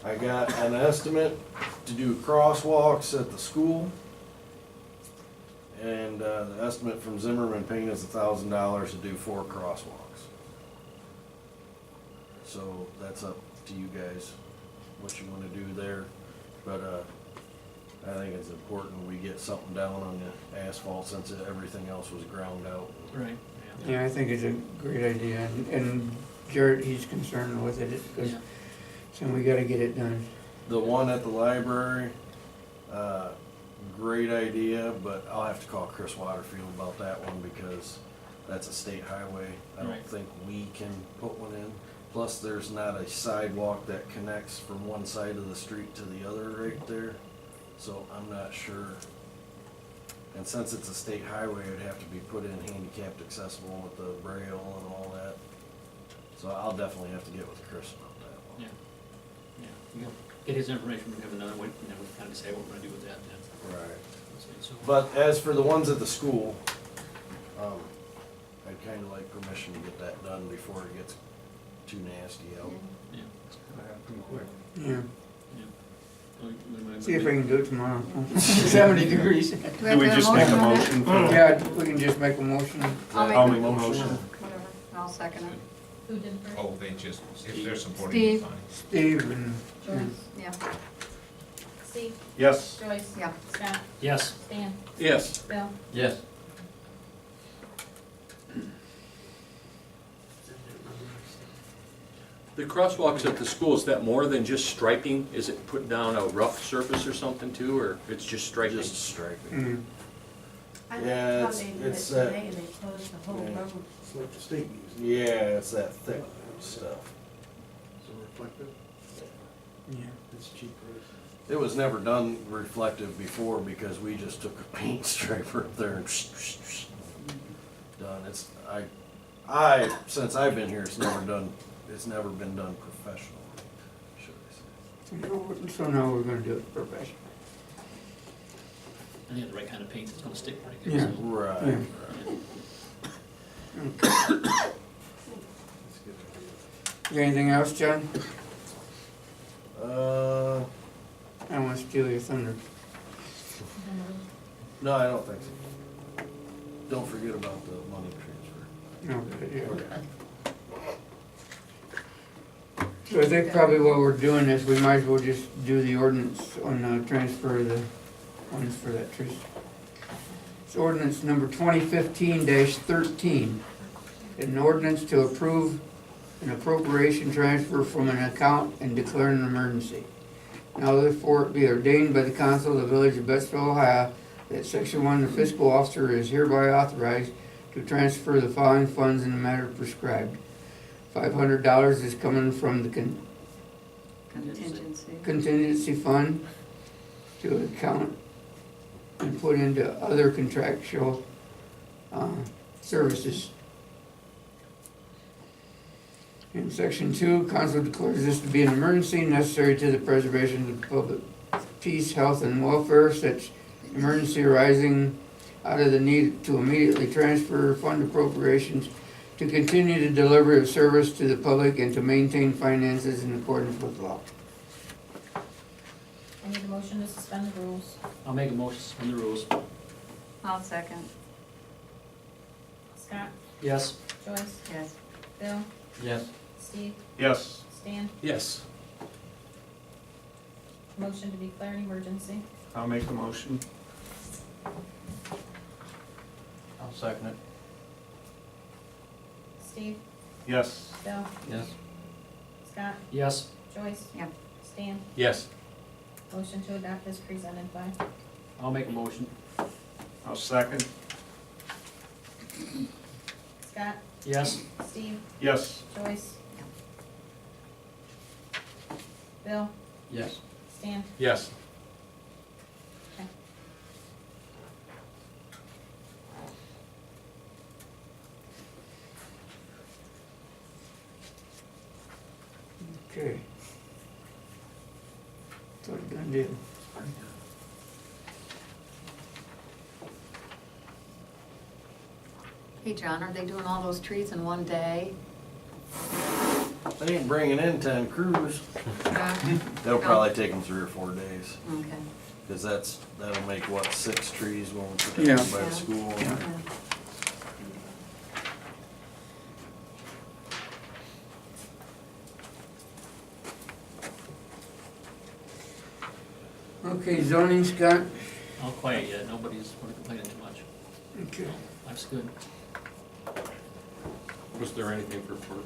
Speaker 6: I got an estimate to do crosswalks at the school. And the estimate from Zimmerman Paint is $1,000 to do 4 crosswalks. So that's up to you guys, what you wanna do there. But I think it's important we get something down on the asphalt since everything else was ground out.
Speaker 4: Right.
Speaker 1: Yeah, I think it's a great idea, and Jared, he's concerned with it, because, so we gotta get it done.
Speaker 6: The one at the library, great idea, but I'll have to call Chris Waterfield about that one because that's a state highway. I don't think we can put one in. Plus, there's not a sidewalk that connects from one side of the street to the other right there. So I'm not sure. And since it's a state highway, it'd have to be put in handicapped accessible with the braille and all that. So I'll definitely have to get with Chris about that one.
Speaker 4: Yeah. Yeah. Get his information, we can have another one, and then we can kind of decide what we're gonna do with that then.
Speaker 6: Right.
Speaker 4: So-
Speaker 6: But as for the ones at the school, I'd kinda like permission to get that done before it gets too nasty out.
Speaker 4: Yeah.
Speaker 12: Pretty quick.
Speaker 1: Yeah.
Speaker 4: We might
Speaker 1: See if I can do it tomorrow. 70 degrees.
Speaker 5: Do
Speaker 12: Do we just make a motion? for-
Speaker 1: Yeah, we can just make a motion.
Speaker 12: I'll make a motion.
Speaker 5: Whatever, I'll second it.
Speaker 3: Who did first?
Speaker 13: Oh, they just, if they're supporting it,
Speaker 5: Steve.
Speaker 13: fine.
Speaker 1: Steve and,
Speaker 3: Joyce?
Speaker 5: Yeah,
Speaker 3: Steve?
Speaker 12: Yes.
Speaker 3: Joyce?
Speaker 5: yeah.
Speaker 3: Scott?
Speaker 4: Yes.
Speaker 3: Stan?
Speaker 2: Yes.
Speaker 3: Bill?
Speaker 14: Yes.
Speaker 2: The crosswalks at the school, is that more than just striping? Is it put down a rough surface or something too, or it's just striping?
Speaker 6: Just striping.
Speaker 1: mm,
Speaker 7: I
Speaker 6: Yeah,
Speaker 7: like how
Speaker 6: it's-
Speaker 7: they did
Speaker 6: it's
Speaker 7: it
Speaker 6: that-
Speaker 7: today, they closed the whole
Speaker 6: Yeah.
Speaker 7: road.
Speaker 6: It's like the state uses. Yeah, it's that thick stuff.
Speaker 10: So reflective,
Speaker 1: yeah.
Speaker 10: it's cheaper.
Speaker 6: It was never done reflective before because we just took a paint striper up there and done. It's, since I've been here, it's never been done professionally, should I say.
Speaker 1: So now we're gonna do it professional.
Speaker 4: And you have the right kind of paint, it's gonna stick pretty good.
Speaker 1: Yeah.
Speaker 4: so-
Speaker 6: Right,
Speaker 1: Yeah.
Speaker 6: right.
Speaker 1: Got anything else, John?
Speaker 6: Uh,
Speaker 1: I don't wanna steal your thunder.
Speaker 6: no, I don't think so. Don't forget about the money transfer.
Speaker 1: No, yeah. So I think probably what we're doing is we might as well just do the ordinance on transfer of the funds for that tree. It's ordinance number 2015-13. An ordinance to approve an appropriation transfer from an account and declare an emergency. Now therefore it be ordained by the council of the village of Betsville, Ohio, that section 1, the fiscal officer is hereby authorized to transfer the following funds in the manner prescribed. $500 is coming from the
Speaker 5: Contingency.
Speaker 1: contingency fund to an account and put into other contractual services. In section 2, council declares this to be an emergency necessary to the preservation of public peace, health, and welfare. Such emergency arising out of the need to immediately transfer fund appropriations to continue to deliver a service to the public and to maintain finances in accordance with law.
Speaker 3: I need a motion to suspend the rules.
Speaker 4: I'll make a motion to suspend the rules.
Speaker 5: I'll second.
Speaker 3: Scott?
Speaker 4: Yes.
Speaker 3: Joyce?
Speaker 5: Yes.
Speaker 3: Bill?
Speaker 14: Yes.
Speaker 3: Steve?
Speaker 12: Yes.
Speaker 3: Stan?
Speaker 2: Yes.
Speaker 3: Motion to declare an emergency.
Speaker 12: I'll make a motion.
Speaker 14: I'll second it.
Speaker 3: Steve?
Speaker 12: Yes.
Speaker 3: Bill?
Speaker 14: Yes.
Speaker 3: Scott?
Speaker 4: Yes.
Speaker 3: Joyce?
Speaker 5: Yep.
Speaker 3: Stan?
Speaker 2: Yes.
Speaker 3: Motion to adopt as presented by?
Speaker 4: I'll make a motion.
Speaker 12: I'll second.
Speaker 3: Scott?
Speaker 4: Yes.
Speaker 3: Steve?
Speaker 12: Yes.
Speaker 3: Joyce? Bill?
Speaker 14: Yes.
Speaker 3: Stan?
Speaker 2: Yes.
Speaker 3: Okay.
Speaker 1: Okay. So done deal.
Speaker 5: Hey, John, are they doing all those trees in one day?
Speaker 6: They ain't bringing in 10 crews.
Speaker 5: Yeah.
Speaker 6: That'll probably take them 3 or 4 days.
Speaker 5: Okay.
Speaker 6: Cause that'll make what, 6 trees when we put
Speaker 1: Yeah.
Speaker 6: it by
Speaker 5: Yeah.
Speaker 6: the school.
Speaker 1: Yeah. Okay, zoning, Scott?
Speaker 4: All quiet yet, nobody's really complaining too much.
Speaker 1: Okay.
Speaker 4: Life's good.
Speaker 2: Was there anything for Perk?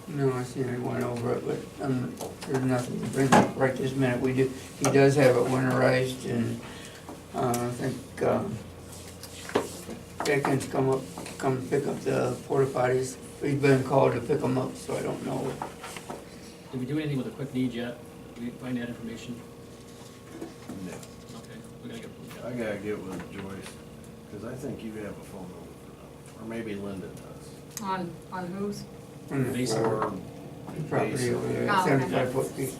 Speaker 1: No, I seen I went over it, but there's nothing to bring up right this minute. He does have it winterized and, I think, Jenkins come pick up the porta potties. He's been called to pick them up, so I don't know.
Speaker 4: Did we do anything with the quick needs yet? Did we find that information?
Speaker 6: No.
Speaker 4: Okay, we gotta get.
Speaker 6: I gotta get with Joyce, cause I think you have a phone number for them, or maybe Linda does.
Speaker 5: On whose?
Speaker 1: On the
Speaker 4: Basic.
Speaker 6: Or
Speaker 1: property over there,
Speaker 5: Oh, okay.
Speaker 1: 75-foot piece.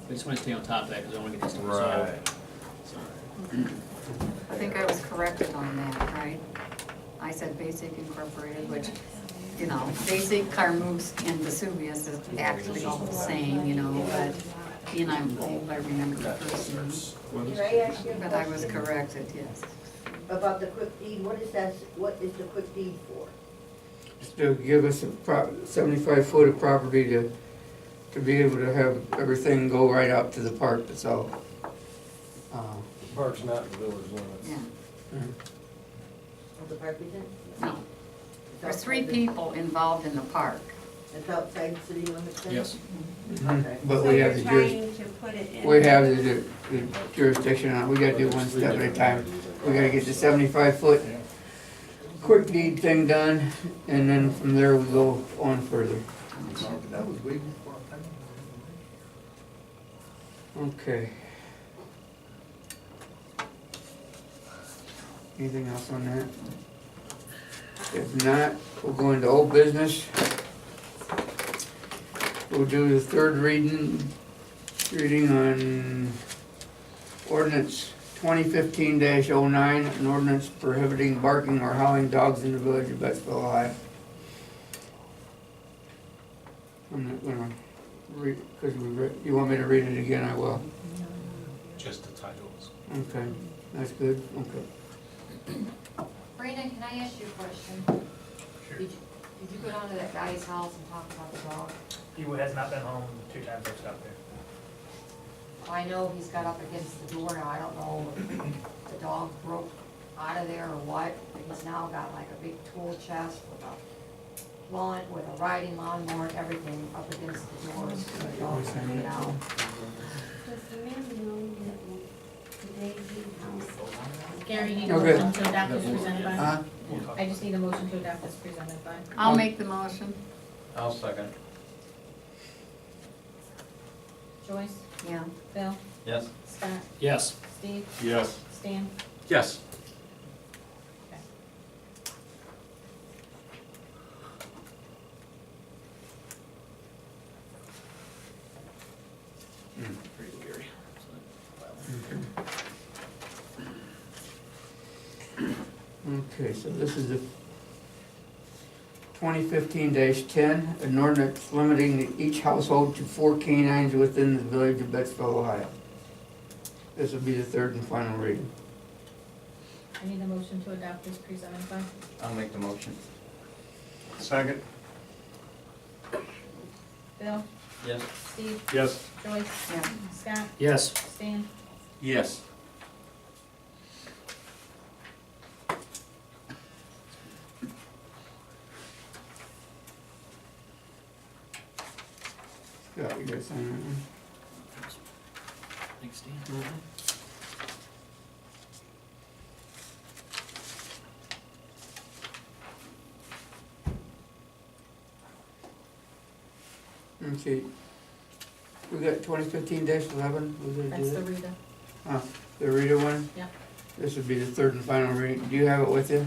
Speaker 4: We just wanna stay on top of that, cause I don't wanna get this thing resolved.
Speaker 6: Right.
Speaker 4: So,
Speaker 5: I think I was corrected on that, right? I said Basic Incorporated, which, you know, Basic, Carmoose, and Vesuvius is actually all the same, you know, but And I'm old, I remember the first name,
Speaker 8: Can I ask you a
Speaker 5: but I was
Speaker 8: question
Speaker 5: corrected, yes.
Speaker 8: about the quick deed? What is that, what is the quick deed for?
Speaker 1: Just to give us 75 foot of property to be able to have everything go right out to the park, that's all.
Speaker 6: The park's not in the village limits.
Speaker 5: Yeah,
Speaker 8: Of the park is in?
Speaker 5: no.
Speaker 8: It's
Speaker 5: There's
Speaker 8: outside
Speaker 5: 3
Speaker 8: the-
Speaker 5: people involved in the park.
Speaker 8: It's outside the city limits then?
Speaker 12: Yes.
Speaker 8: Okay.
Speaker 1: But
Speaker 7: So
Speaker 1: we
Speaker 7: you're
Speaker 1: have the
Speaker 7: trying to put it in.
Speaker 1: we have the jurisdiction on it, we gotta do one step at a time. We gotta get the 75 foot quick deed thing done, and then from there we go on further.
Speaker 10: That was way before our time.
Speaker 1: Okay. Anything else on that? If not, we'll go into old business. We'll do the third reading on ordinance 2015-09, an ordinance prohibiting barking or howling dogs in the village of Betsville, Ohio. I'm not gonna read, because you want me to read it again, I will.
Speaker 13: Just the titles.
Speaker 1: Okay, that's good, okay.
Speaker 11: Brandon, can I ask you a question?
Speaker 16: Sure.
Speaker 11: Did you go down to that guy's house and talk about the dog?
Speaker 16: He has not been home 2 times I've stopped there.
Speaker 11: I know he's got up against the door now, I don't know if the dog broke out of there or what, but he's now got like a big tool chest with a riding lawnmower and everything up against the doors for the dog to get out.
Speaker 7: Does the man know that today he house?
Speaker 3: Gary, you need a
Speaker 1: Okay.
Speaker 3: motion to adopt as presented by?
Speaker 1: Huh?
Speaker 3: I just need a motion to adopt as presented by.
Speaker 5: I'll make the motion.
Speaker 2: I'll second.
Speaker 3: Joyce,
Speaker 5: Yeah.
Speaker 3: Bill,
Speaker 2: Yes.
Speaker 3: Scott,
Speaker 4: Yes.
Speaker 3: Steve,
Speaker 12: Yes.
Speaker 3: Stan.
Speaker 2: Yes.
Speaker 1: Okay, so this is the 2015-10, an ordinance limiting each household to 4 canines within the village of Betsville, Ohio. This will be the third and final reading.
Speaker 3: I need a motion to adopt as presented by.
Speaker 2: I'll make the motion.
Speaker 12: Second?
Speaker 3: Bill,
Speaker 2: Yes.
Speaker 3: Steve,
Speaker 12: Yes.
Speaker 3: Joyce,
Speaker 5: Yeah.
Speaker 3: Scott,
Speaker 4: Yes.
Speaker 3: Stan.
Speaker 2: Yes.
Speaker 1: Yeah, you guys sign that one?
Speaker 4: Thanks, Dan.
Speaker 1: Okay. We got 2015-11, we're gonna
Speaker 3: That's
Speaker 1: do
Speaker 3: the
Speaker 1: that?
Speaker 3: Rita.
Speaker 1: The Rita one?
Speaker 3: Yeah.
Speaker 1: This would be the third and final reading. Do you have it with you?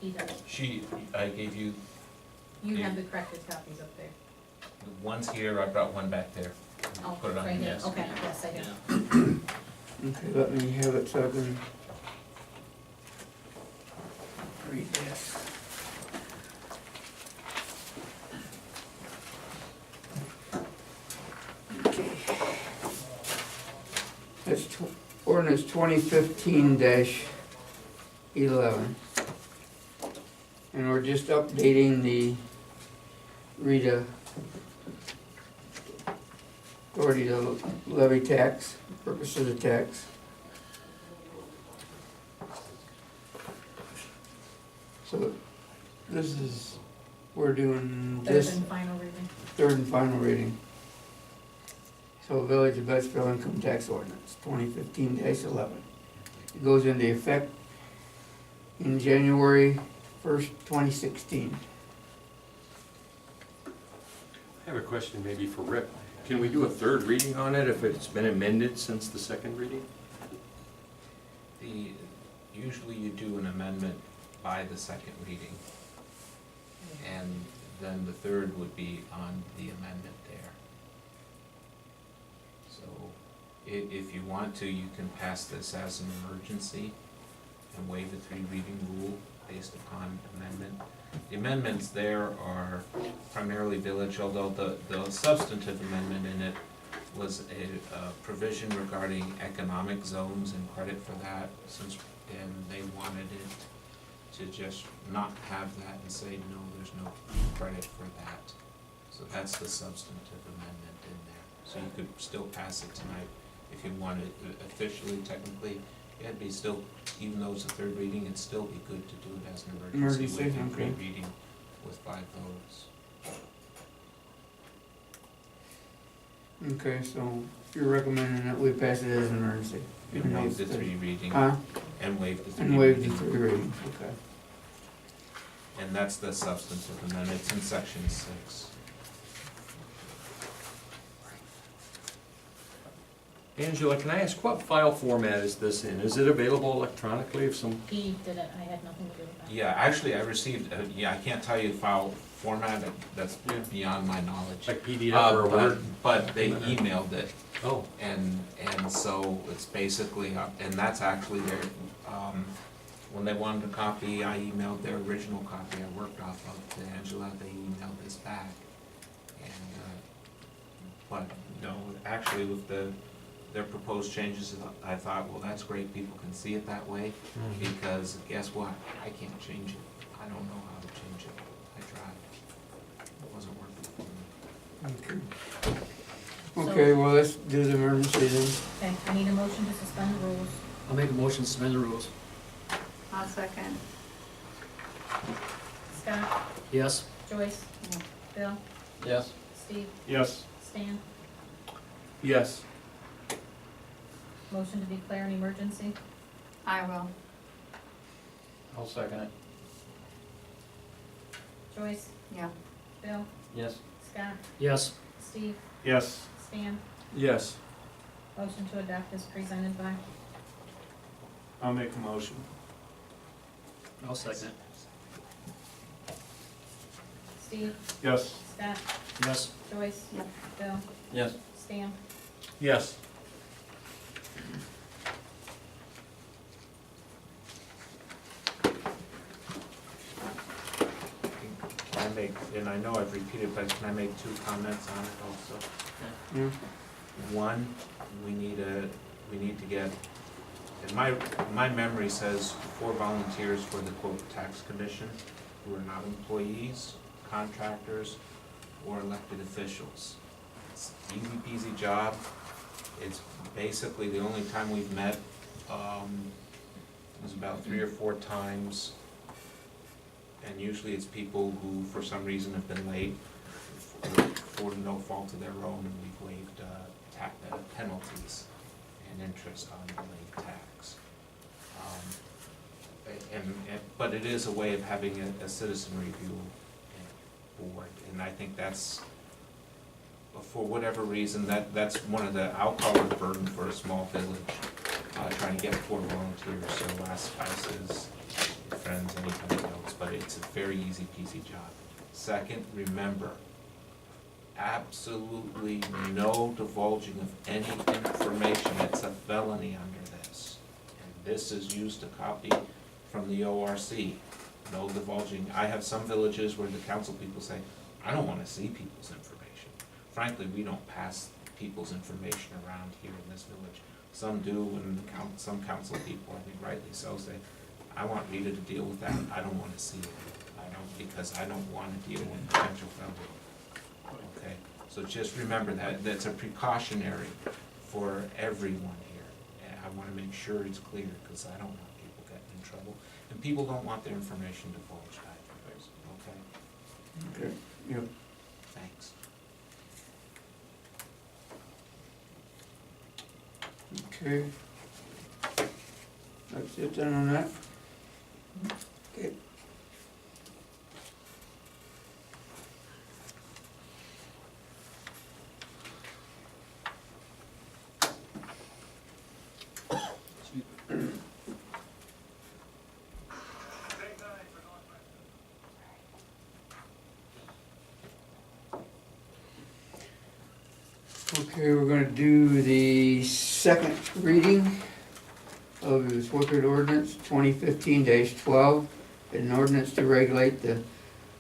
Speaker 3: He does.
Speaker 13: I gave you
Speaker 3: You have the corrected copies up there.
Speaker 13: the ones here, I brought one back there.
Speaker 3: Oh,
Speaker 13: Put it on
Speaker 3: right
Speaker 13: the
Speaker 3: here.
Speaker 13: desk.
Speaker 3: Okay, yes, I do.
Speaker 1: Okay, let me have it so I can read this. Okay. That's ordinance 2015-11. And we're just updating the Rita authority to levy tax, purposes of tax. So this is, we're doing
Speaker 3: Third
Speaker 1: this
Speaker 3: and final reading.
Speaker 1: third and final reading. So Village of Betsville Income Tax Ordinance 2015-11. It goes into effect in January 1st, 2016.
Speaker 2: I have a question maybe for Rick. Can we do a third reading on it if it's been amended since the second reading?
Speaker 13: Usually you do an amendment by the second reading. And then the third would be on the amendment there. So if you want to, you can pass this as an emergency and waive the 3 reading rule based upon amendment. The amendments there are primarily village, although the substantive amendment in it was a provision regarding economic zones and credit for that, and they wanted it to just not have that and say, no, there's no credit for that. So that's the substantive amendment in there. So you could still pass it tonight if you wanted officially, technically. It'd be still, even though it's a third reading, it'd still be good to do it as an emergency with a
Speaker 1: okay.
Speaker 13: three reading with 5 votes.
Speaker 1: Okay, so you're recommending that we pass it as an emergency?
Speaker 13: And waive the 3 reading.
Speaker 1: Huh?
Speaker 13: And waive the 3
Speaker 1: And waive
Speaker 13: reading.
Speaker 1: the 3 readings, okay.
Speaker 13: And that's the substantive amendment, it's in section 6.
Speaker 2: Angela, can I ask, what file format is this in? Is it available electronically if some,
Speaker 3: He did it, I had nothing to do with that.
Speaker 13: Yeah, actually, I received, I can't tell you file format, that's beyond my knowledge.
Speaker 2: like PDF or Word?
Speaker 13: But they emailed it,
Speaker 2: Oh,
Speaker 13: and so it's basically, and that's actually their, when they wanted a copy, I emailed their original copy I worked off of to Angela, they emailed this back. And, but no, actually with their proposed changes, I thought, well, that's great, people can see it that way, because guess what? I can't change it. I don't know how to change it. I tried. It wasn't working for me.
Speaker 1: Okay. Okay, well, let's do the emergency then.
Speaker 3: Okay, I need a motion to suspend the rules.
Speaker 4: I'll make a motion to suspend the rules.
Speaker 5: I'll second.
Speaker 3: Scott,
Speaker 4: Yes?
Speaker 3: Joyce, Bill,
Speaker 14: Yes.
Speaker 3: Steve,
Speaker 12: Yes.
Speaker 3: Stan,
Speaker 2: yes.
Speaker 3: motion to declare an emergency.
Speaker 5: I will.
Speaker 14: I'll second it.
Speaker 3: Joyce,
Speaker 5: Yeah.
Speaker 3: Bill,
Speaker 14: Yes.
Speaker 3: Scott,
Speaker 4: Yes.
Speaker 3: Steve,
Speaker 12: Yes.
Speaker 3: Stan,
Speaker 2: Yes.
Speaker 3: motion to adopt is presented by.
Speaker 12: I'll make a motion.
Speaker 4: I'll second it.
Speaker 3: Steve,
Speaker 12: Yes.
Speaker 3: Scott,
Speaker 4: Yes.
Speaker 3: Joyce,
Speaker 5: Yep.
Speaker 3: Bill,
Speaker 14: Yes.
Speaker 3: Stan.
Speaker 2: Yes.
Speaker 13: Can I make, and I know I've repeated, but can I make 2 comments on it also?
Speaker 1: Yeah.
Speaker 13: One, we need to get, and my memory says 4 volunteers for the quote tax commission who are not employees, contractors, or elected officials. It's easy peasy job. It's basically the only time we've met, was about 3 or 4 times. And usually it's people who, for some reason, have been late for no fault of their own, and we've waived penalties and interest on the late tax. But it is a way of having a citizen review board, and I think that's, for whatever reason, that's one of the, I'll call it a burden for a small village, trying to get 4 volunteers, so last spouses, friends, anybody else, but it's a very easy peasy job. Second, remember, absolutely no divulging of any information. It's a felony under this. And this is used a copy from the ORC. No divulging. I have some villages where the council people say, I don't want to see people's information. Frankly, we don't pass people's information around here in this village. Some do, and some council people, I think rightly so, say, I want Rita to deal with that. I don't want to see it. Because I don't want to deal with potential felony. Okay, so just remember that, that's a precautionary for everyone here. And I want to make sure it's clear, because I don't want people getting in trouble. And people don't want their information divulged either, okay?
Speaker 1: Okay, yep.
Speaker 13: Thanks.
Speaker 1: Okay. That's it then on that? Okay. Okay, we're gonna do the second reading of the Zwickard ordinance 2015-12, an ordinance to regulate the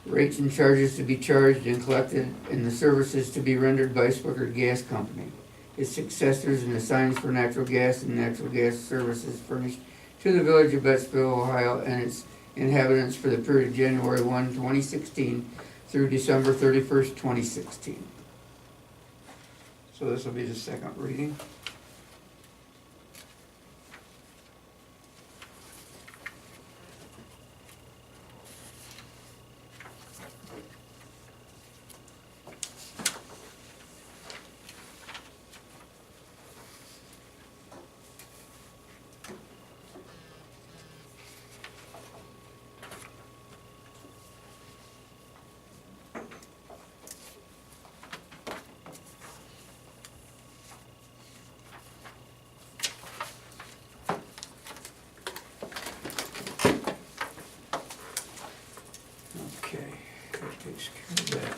Speaker 1: rates and charges to be charged and collected and the services to be rendered by Zwickard Gas Company. his successors, and the signs for natural gas and natural gas services furnished to the village of Bettsville, Ohio, and its inhabitants for the period of January 1, 2016 through December 31st, 2016. So this will be the second reading. Okay, that takes care of that.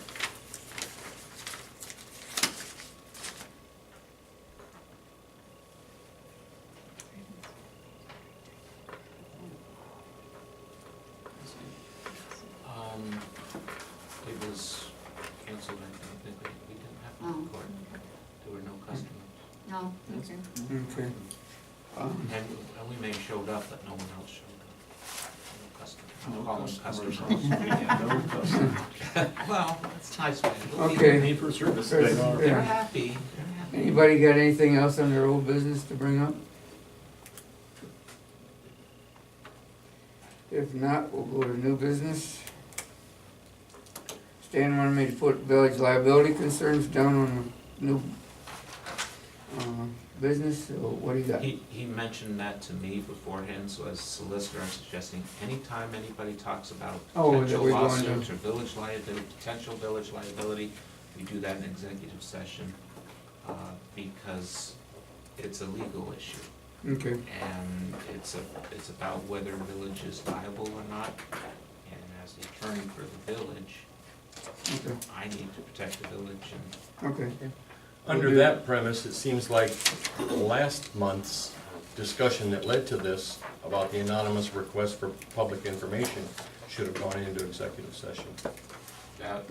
Speaker 13: It was canceled, I think, we didn't have to
Speaker 5: Oh.
Speaker 13: record, there were no customers.
Speaker 5: No, okay.
Speaker 1: Okay.
Speaker 13: And we may have showed up, but no one else showed up. No customers.
Speaker 12: No
Speaker 13: I'll call them
Speaker 12: customers.
Speaker 13: customers.
Speaker 12: No customers.
Speaker 13: Well, that's a nice way.
Speaker 1: Okay.
Speaker 12: Paid for service.
Speaker 1: Chris,
Speaker 12: They are.
Speaker 13: They're
Speaker 1: yeah.
Speaker 13: happy.
Speaker 1: Anybody got anything else on their old business to bring up? If not, we'll go to new business. Stan wanted me to put village liability concerns down on the new business, so what do you got?
Speaker 13: He mentioned that to me beforehand, so as solicitor, I'm suggesting anytime anybody talks about
Speaker 1: Oh, that
Speaker 13: potential
Speaker 1: we're going
Speaker 13: lawsuits
Speaker 1: to-
Speaker 13: or village liability, potential village liability, we do that in executive session, because it's a legal issue.
Speaker 1: Okay,
Speaker 13: And it's about whether village is liable or not. And as the attorney for the village,
Speaker 1: okay,
Speaker 13: I need to protect the village and
Speaker 1: okay.
Speaker 2: Under that premise, it seems like last month's discussion that led to this about the anonymous request for public information should have gone into executive session.
Speaker 13: that,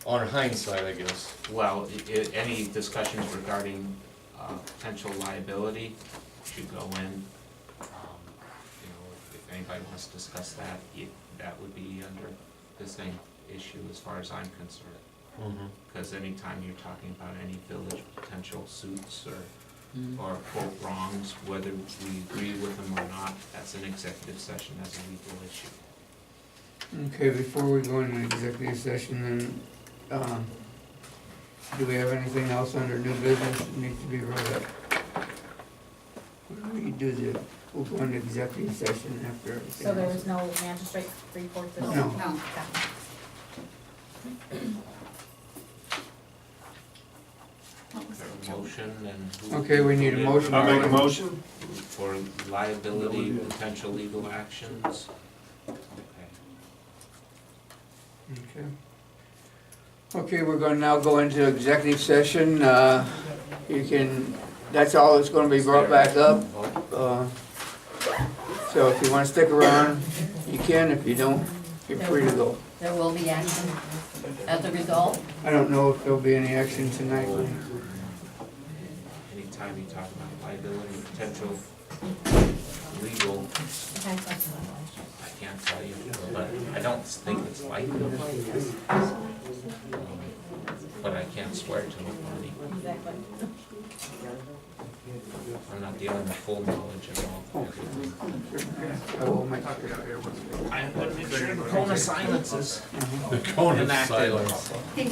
Speaker 2: On hindsight, I guess.
Speaker 13: well, any discussions regarding potential liability should go in. You know, if anybody wants to discuss that, that would be under the same issue as far as I'm concerned. Because anytime you're talking about any village potential suits or quote wrongs, whether we agree with them or not, that's an executive session, that's a legal issue.
Speaker 1: Okay, before we go into executive session, then, do we have anything else under new business that needs to be brought up? We do we'll go into executive session after everything.
Speaker 3: So there
Speaker 1: else.
Speaker 3: was no magistrate report this?
Speaker 1: No.
Speaker 5: No.
Speaker 13: There a motion and who?
Speaker 1: Okay, we need a motion.
Speaker 12: I'll make a motion.
Speaker 13: For liability, potential legal actions. Okay.
Speaker 1: Okay. Okay, we're gonna now go into executive session. You can, that's all that's gonna be brought back up. So if you wanna stick around, you can. If you don't, you're free to go.
Speaker 11: There will be action as a result.
Speaker 1: I don't know if there'll be any action tonight.
Speaker 13: Anytime you talk about liability, potential legal, I can't tell you, but I don't think it's likely. But I can't swear to nobody.
Speaker 3: Exactly.
Speaker 13: I'm not dealing with full knowledge at all.
Speaker 1: I will make sure.
Speaker 13: I want to make sure the cone of silence is
Speaker 2: The cone of
Speaker 13: enacted.
Speaker 2: silence.
Speaker 5: Hey,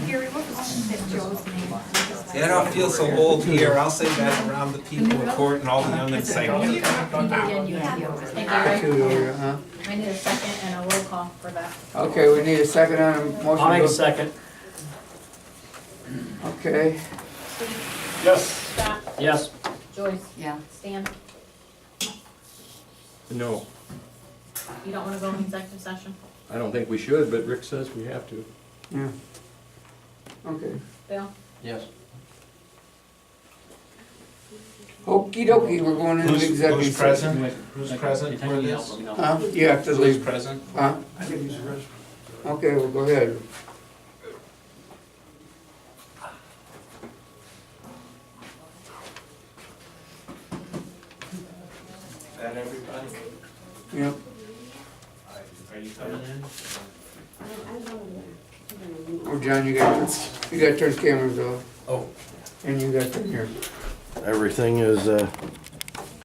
Speaker 5: Gary, what was Joe's name?
Speaker 13: Yeah, I don't feel so old here, I'll say that around the people in court and all the youngins say, "What are you talking about?"
Speaker 3: Hey, Gary,
Speaker 1: Huh?
Speaker 3: I need a second and a roll call for that.
Speaker 1: Okay, we need a second on a motion.
Speaker 4: I'll make a second.
Speaker 1: Okay,
Speaker 12: Yes.
Speaker 3: Scott,
Speaker 4: Yes.
Speaker 3: Joyce,
Speaker 5: Yeah.
Speaker 3: Stan,
Speaker 2: No,
Speaker 3: you don't wanna go in executive session?
Speaker 2: I don't think we should, but Rick says we have to.
Speaker 1: yeah. Okay.
Speaker 3: Bill?
Speaker 12: Yes.
Speaker 1: Okey dokey, we're going into
Speaker 13: Who's
Speaker 1: executive session.
Speaker 13: present? Who's present for
Speaker 4: Anytime you
Speaker 13: this?
Speaker 4: help, let me know.
Speaker 1: Huh? You have to
Speaker 13: Who's
Speaker 1: leave.
Speaker 13: present?
Speaker 1: Huh? Okay, well, go ahead.
Speaker 13: that everybody?
Speaker 1: Yep.
Speaker 13: Are you coming in?
Speaker 1: Oh, John, you got to turn cameras off.
Speaker 6: Oh.
Speaker 1: And you got to turn your
Speaker 6: Everything is,